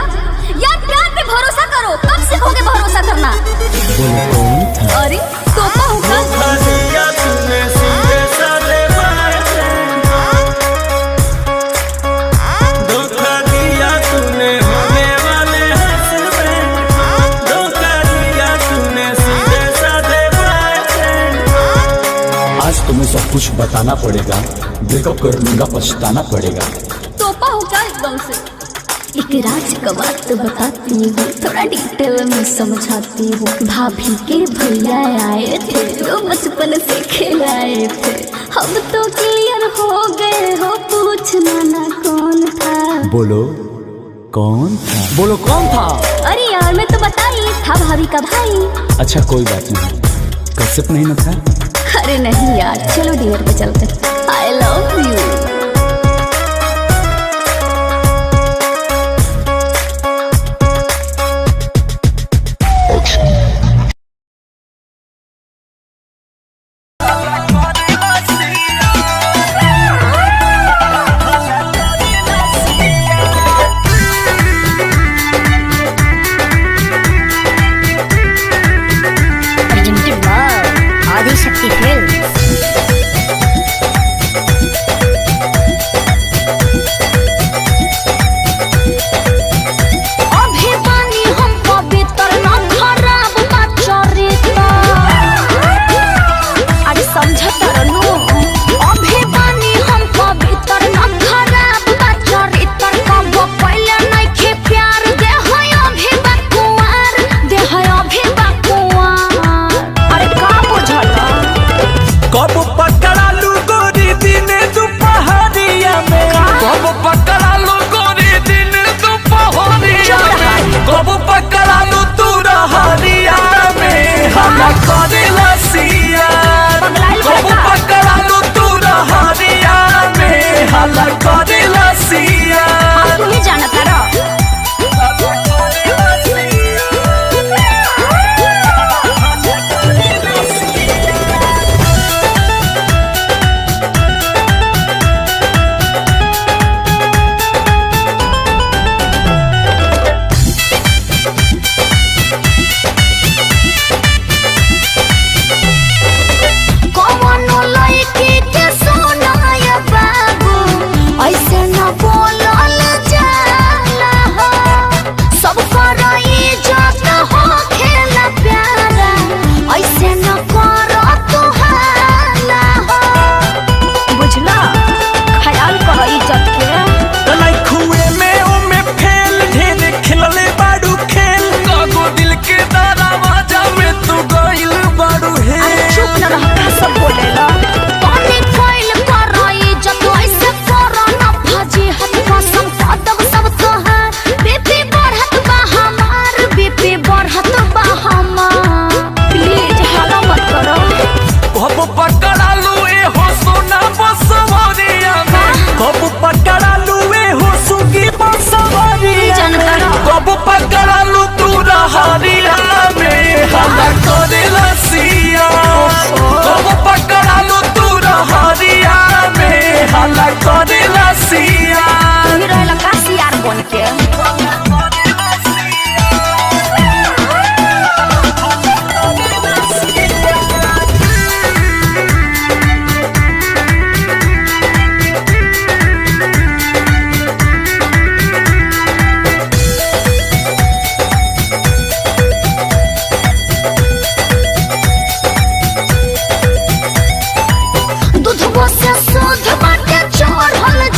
यार प्यार पे भरोसा करो, कब सीखोगे भरोसा करना? बोलो कौन था? अरे तोपा होगा। धोखा दिया तूने सीधे साधे पैसे, धोखा दिया तूने होने वाले हस्बैंड, धोखा दिया तूने सीधे साधे पैसे। आज तुम्हें सब कुछ बताना पड़ेगा, ब्रेकअप कर लूंगा, पछताना पड़ेगा। तोपा होगा एकदम से। एक राज का बात बताती हूँ, थोड़ा डिटेल में समझाती हूँ। भाभी के भैया आए थे, जो बचपन से खिलाए थे। अब तो क्लियर हो गए हो, पूछना ना कौन था। बोलो कौन था? बोलो कौन था? अरे यार मैं तो बता ही था, भाभी का भाई। अच्छा कोई बात नहीं, कश्यप नहीं ना था? अरे नहीं यार, चलो डिनर पे चलते। I love you. Presented by Adi Shakti Films.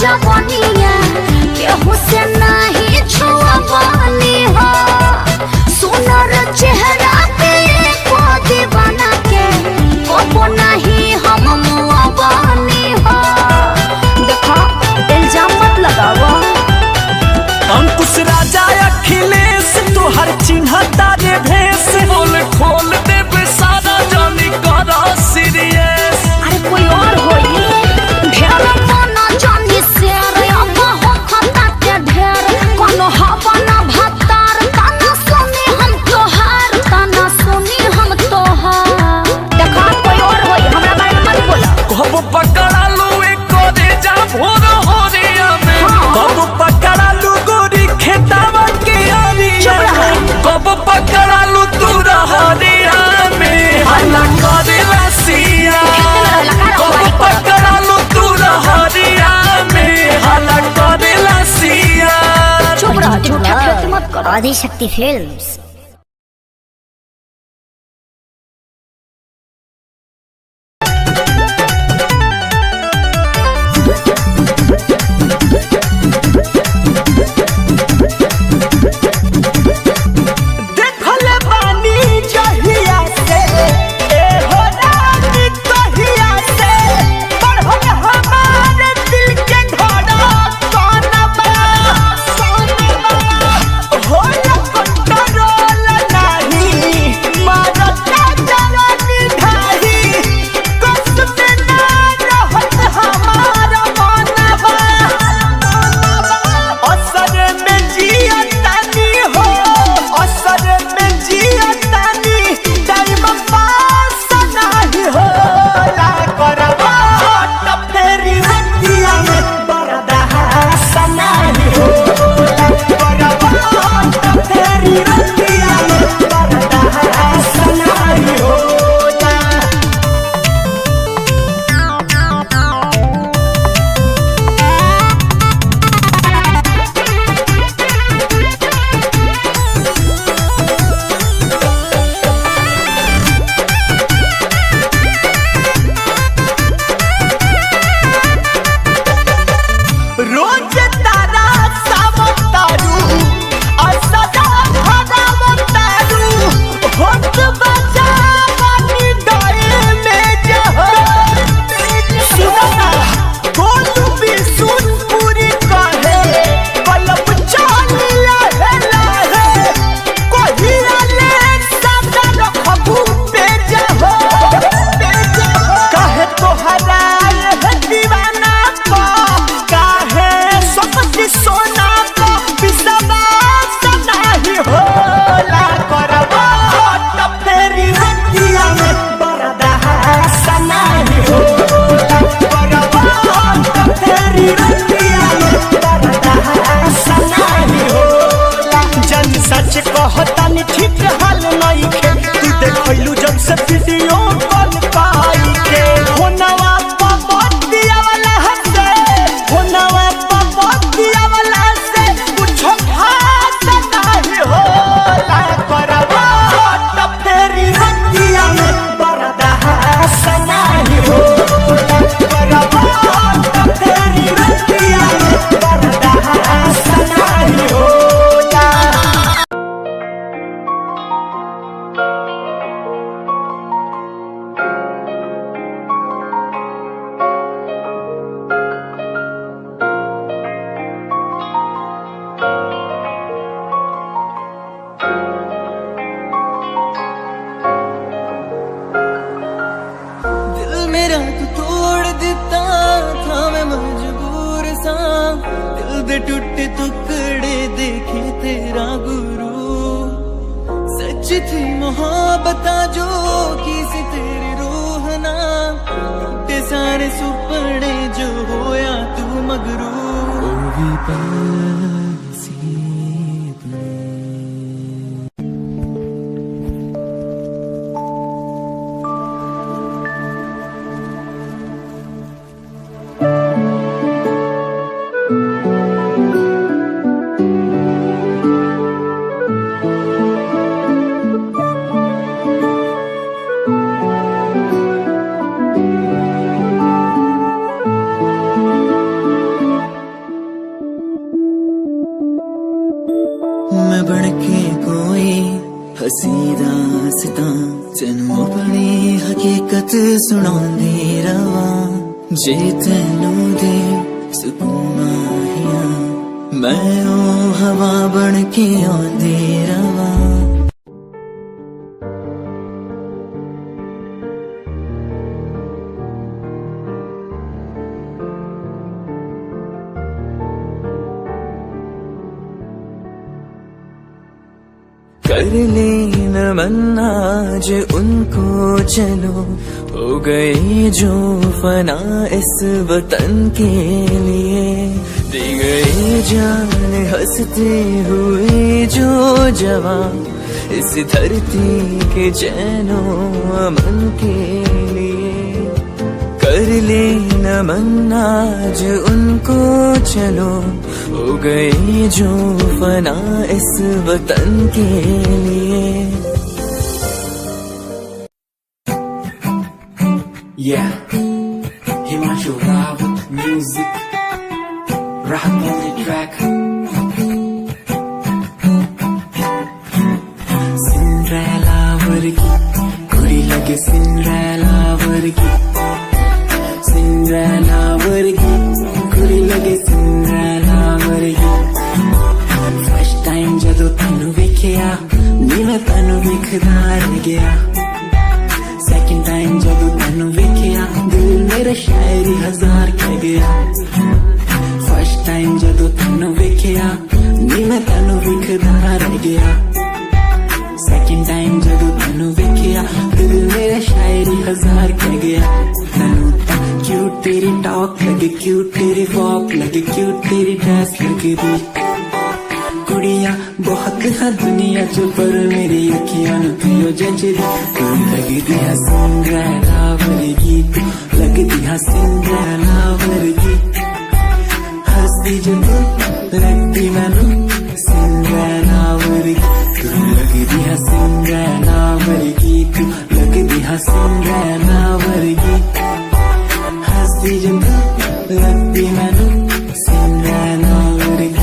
जवानिया केहू से नहीं छुआवानी हो सुनर चेहरा पे को दीवाना के को नहीं हम मुआवानी हो देखो इल्जाम मत लगाओ अंकुश राजा अखिलेश तू हर चिन्ह तारे भेस बोल खोल दे सारा जानी करा सीरियस अरे कोई और होई ढेर माना जानी शेर अब हो खता के ढेर कोनो हवा ना भतार ताना सुनी हम तोहार ताना सुनी हम तोहार देखा कोई और होई हमरा बारे में मत बोला कब पकड़ा लू एक दे जा भोर हो रे में कब पकड़ा लू गोरी खेतावा के आरिया कब पकड़ा लू तू रहरिया में हल्ला करे रसिया कब पकड़ा लू तू रहरिया में हल्ला करे रसिया चुप रह झूठा मत करो आदिशक्ति फिल्म्स। देखल बानी जहिया से ए हो रानी तहिया से बढ़ल हमारे दिल के धड़कन हो कंट्रोल नहीं मारता जवानी ढाही कष्ट में ना रहत हमारा मनवा असर में जियतानी हो असर में जियतानी टाइम पास नहीं हो ला करवा त फेरी रतिया में बरदा नहीं हो ला करवा त फेरी रतिया में बरदा नहीं हो रोज तारा सावतारू असदा भरावतारू होत बजा पानी डरे में जहो सुना गोलू भी सुन पूरी कहे पलब चाल लहे लहे कोहिरा ले सदा रखबू पे जहो कहे तोहरा ये दीवाना को काहे सबकी सोना को विश्वास नहीं होला करवा त फेरी रतिया में बरदा नहीं होला करवा त फेरी रतिया में बरदा नहीं होला जन सच कहतानी ठीक हाल नहीं खे तू देखैलू जब से वीडियो कॉल पाई के होनवा पपतिया वाला हसे होनवा पपतिया वाला से कुछ खास नहीं होला करवा त फेरी रतिया में बरदा नहीं होला करवा त फेरी रतिया में बरदा नहीं होला दिल मेरा तू तोड़ देता था मैं मजबूर सा दिल दे टूटे टुकड़े देखे तेरा गुरु सच थी मोहब्बत जो किसी तेरी रूह ना टूटे सारे सुपने जो होया तू मगरू ओ भी पासी गीत सुनांदी रवा जे तैनू दे सुकून माहिया मैं ओ हवा बन के आंदी रवा कर ले नमन आज उनको चलो हो गए जो फना इस वतन के लिए दे गए जान हंसते हुए जो जवान इस धरती के चैनो अमन के लिए कर ले नमन आज उनको चलो हो गए जो फना इस वतन के लिए Yeah, Himanshu Rao with music, rock on the track. Cinderella vargi, kudi lage Cinderella vargi. Cinderella vargi, kudi lage Cinderella vargi. First time jadoo tanu vekhya, ni main tanu vekhda reh gaya. Second time जब तैनू वेखिया दिल मेरा शायरी हजार कह गया First time जब तैनू वेखिया नी मैं तैनू वेखदा रह गया Second time जब तैनू वेखिया दिल मेरा शायरी हजार कह गया तैनू क्यूट तेरी टॉक लगे क्यूट तेरी वॉक लगे क्यूट तेरी ड्रेस लगे दी कुड़ियां बहुत है दुनिया च पर मेरी अखियां पियो जजदी तू लगदी है सिंड्रेला वर्गी तू लगदी है सिंड्रेला वर्गी हंसदी जब लगदी मैनू सिंड्रेला वर्गी तू लगदी है सिंड्रेला वर्गी तू लगदी है सिंड्रेला वर्गी हंसदी जब लगदी मैनू Cinderella वर्गी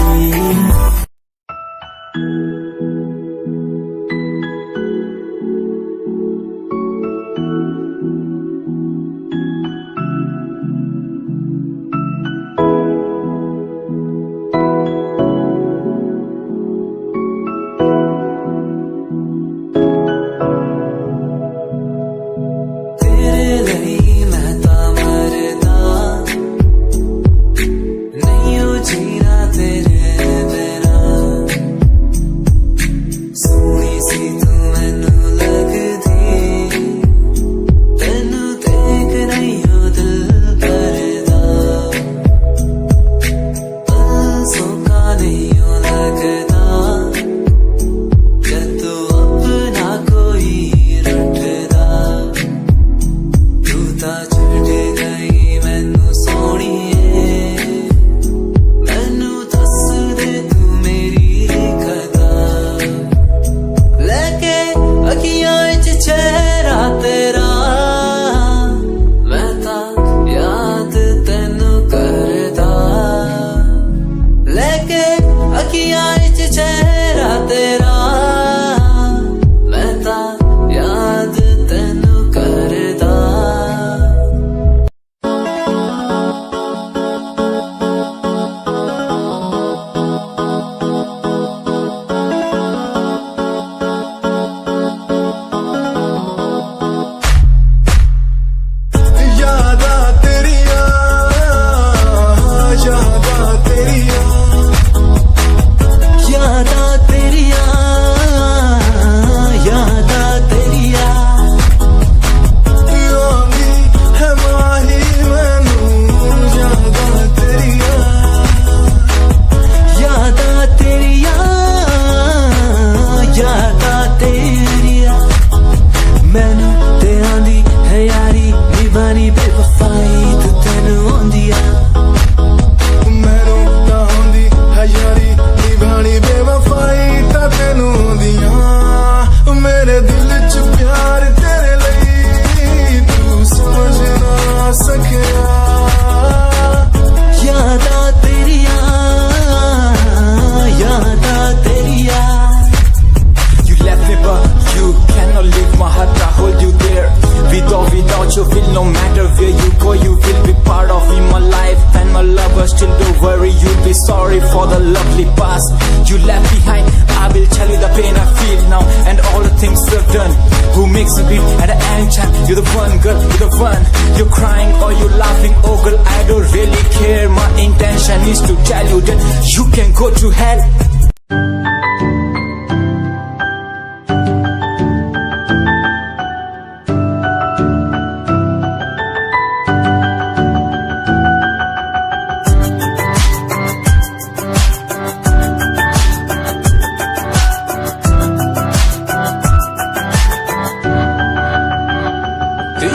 still don't worry, you'll be sorry for the lovely past you left behind. I will tell you the pain I feel now and all the things you've done. Who makes you beat at any time? You're the one, girl, you're the one. You're crying or you're laughing, oh girl, I don't really care. My intention is to tell you that you can go to hell.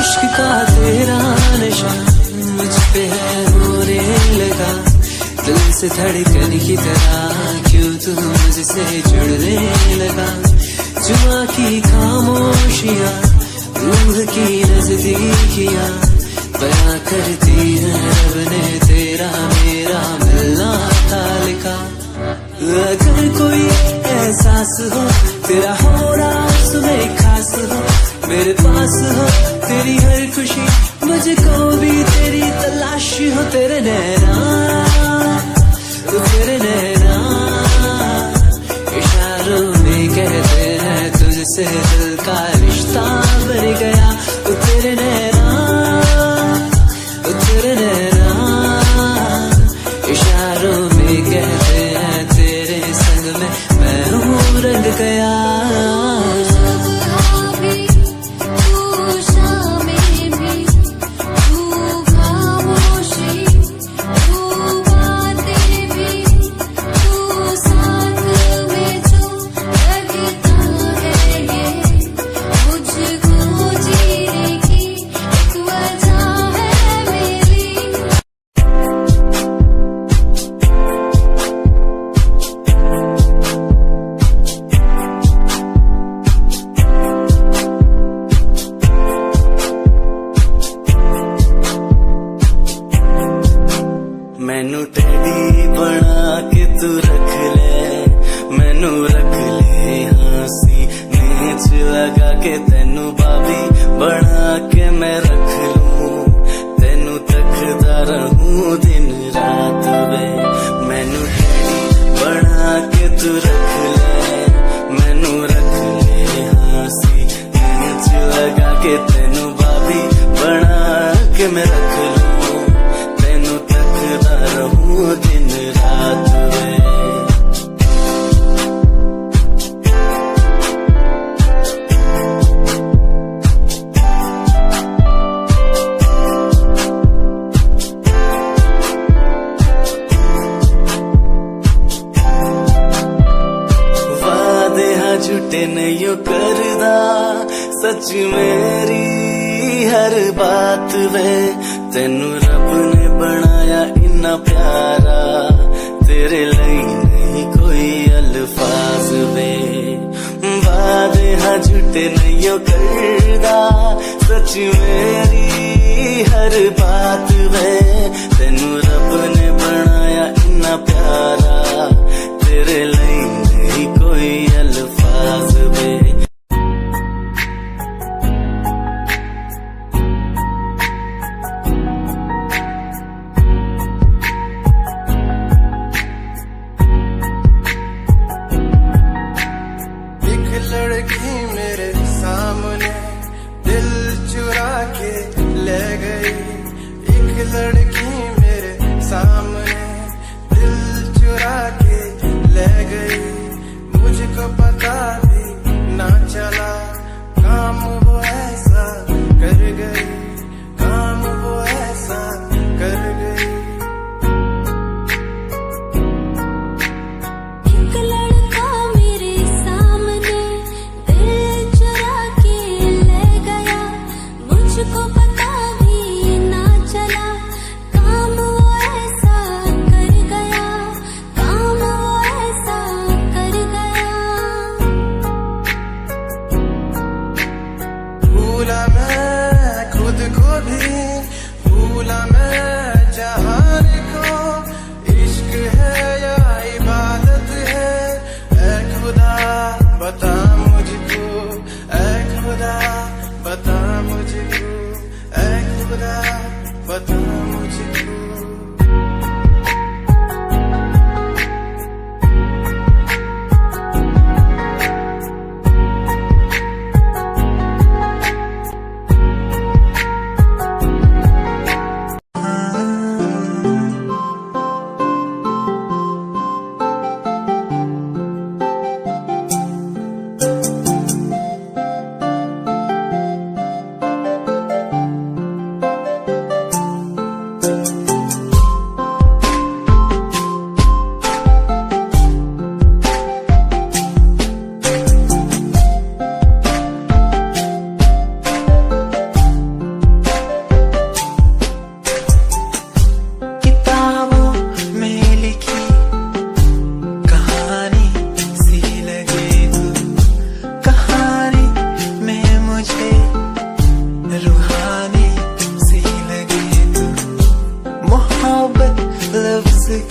इश्क का तेरा नशा मुझ पे है होने लगा, दिल से धड़कन की तरह क्यों तू मुझसे जुड़ने लगा। जुआ की खामोशियाँ रूह की नजदीकियाँ बयां करती है रब ने तेरा मेरा मिलना था लिखा। अगर कोई एहसास हो तेरा हो रहा सुबह खास हो, मेरे पास हो तेरी हर खुशी, मुझको भी तेरी तलाश हो। तेरे नैना इशारों में कहते हैं तुझसे दिल का रिश्ता बन गया। तेरे नैना इशारों में कहते हैं तेरे संग में मैं हूँ रंग गया। मैनू टेडी बना के तू रख ले, मैनू रख ले हंसी नीच लगा के तेनू बाबी बना के मैं रख लूं, तेनू तकदा रहूं दिन रात वे। मैनू टेडी बना के तू रख ले, मैनू रख ले हंसी नीच लगा के तेनू बाबी बना के मैं रख लूं, रहूं दिन रात में। वादे हाँ झूठे नहीं करदा, सच मेरी हर बात वे। तेनू रब ने बनाया इन्ना प्यारा, तेरे लिए नहीं कोई अल्फाज वे। वादे हाँ झूठे नहीं करदा, सच मेरी हर बात वे। तेनू रब ने बनाया इन्ना प्यारा, तेरे लिए नहीं कोई अल्फाज वे। लड़की मेरे सामने दिल चुरा के ले गई, एक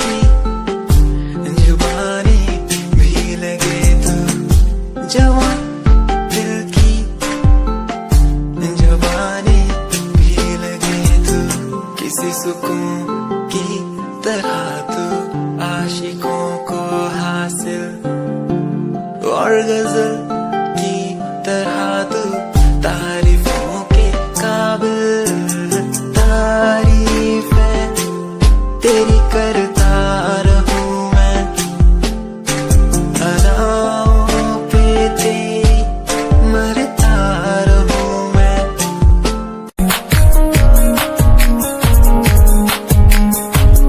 की जुबानी भी लगे तो जवान दिल की जुबानी भी लगे तो किसी सुकून की तरह तो आशिकों को हासिल और गजल की तरह तो तारीफों के काबिल तारीफ है तेरी करता रहूं मैं अदाओं पे तेरी मरता रहूं मैं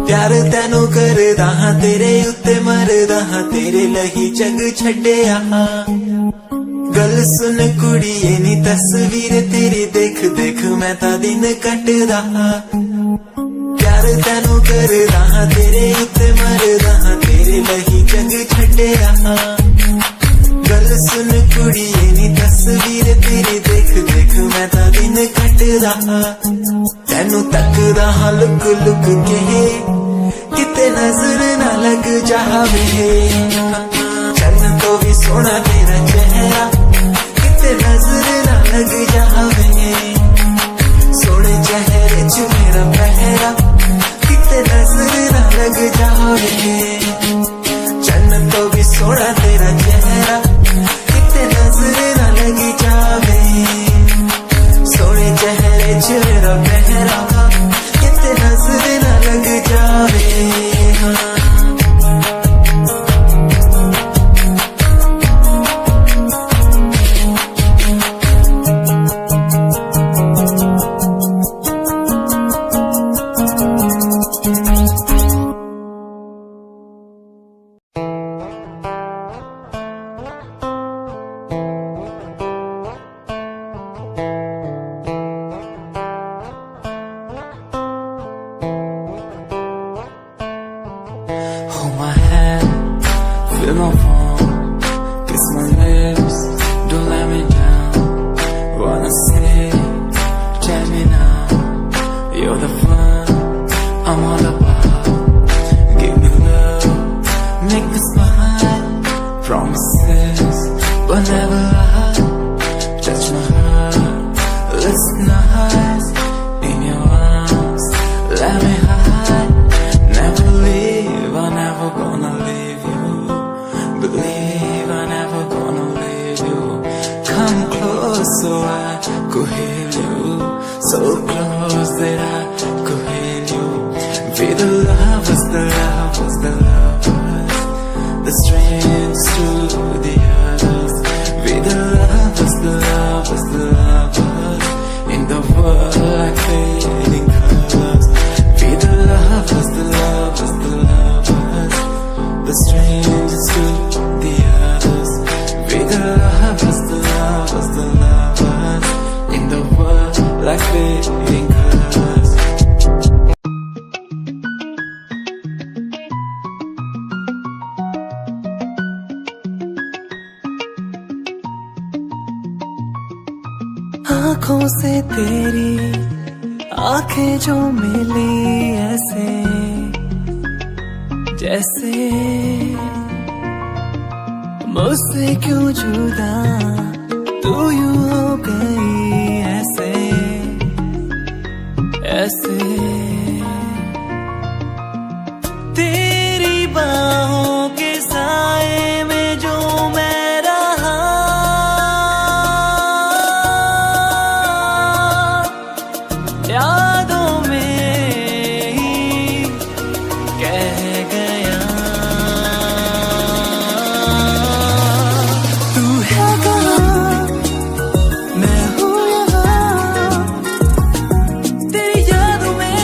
प्यार तैनू करदा हां तेरे उत्ते मरदा हां तेरे लही जग छड्डिया गल सुन कुड़िए नी तस्वीर तेरी देख देख मैं ता दिन कटदा प्यार तैनू करदा हां तेरे उत्ते मरदा हां तेरे लही जग छड्डिया गल सुन कुड़िए नी तस्वीर तेरी देख देख मैं ता दिन कटदा तैनू तकदा हां लुक लुक के किते नजर ना लग जावे चन्न तो भी सोना तेरा चेहरा किते नजर ना लग जावे सोने चेहरे च मेरा पहरा किते नजर ना लग जावे चन्न तो भी सोना तेरा चेहरा किते नजर ना लग जावे सोने चेहरे च मेरा पहरा किते नजर ना लग जावे Hold my hand, feel my palm, kiss my lips, don't let me down. Wanna say, tell me now, you're the fun I'm all about. Give me love, make me smile, promises, but never lie. Touch my heart, listen nice, in your arms, let me hide. Never leave, I'm never gonna leave you. Believe I'm never gonna leave you. Come close so I could hear you. So close that I could hear you. Be the lovers, the lovers, the lovers. The strangers to the others. Be the lovers, the lovers, the lovers. In the world like fading colors. Be the lovers, the lovers, the lovers. The strangers to the others. Be the lovers, the lovers, the lovers. In the world like fading colors. आँखों से तेरी आंखें जो मिली ऐसे जैसे मुझसे क्यों जुदा तू यूं हो गई ऐसे ऐसे तेरी बाहों के साए में जो मैं रहा यादों में ही कह गया तू है कहाँ मैं हूँ यहाँ तेरी यादों में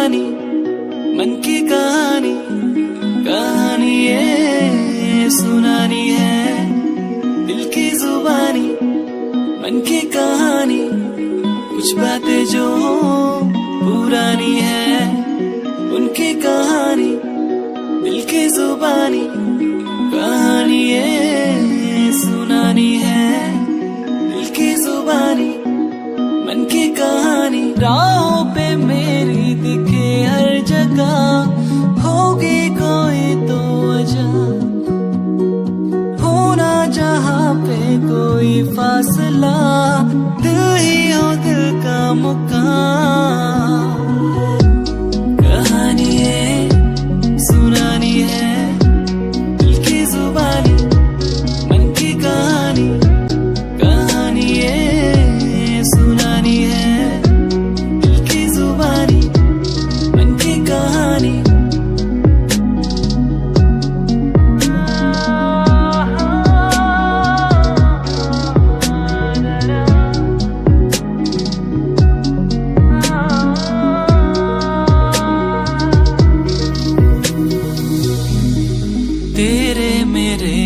जुबानी मन की कहानी कहानी ये सुनानी है दिल की जुबानी मन की कहानी कुछ बातें जो पुरानी है उनकी कहानी दिल की जुबानी कहानी ये सुनानी है दिल की जुबानी मन की कहानी राहों पे मेरी दिखे हर जगह होगी कोई तो वजह होना जहाँ पे कोई फासला दिल ही हो दिल का मुकाम कहानी है सुनानी है दिल की जुबानी मन की कहानी कहानी है सुनानी है दिल की जुबानी मन की कहानी तेरे मेरे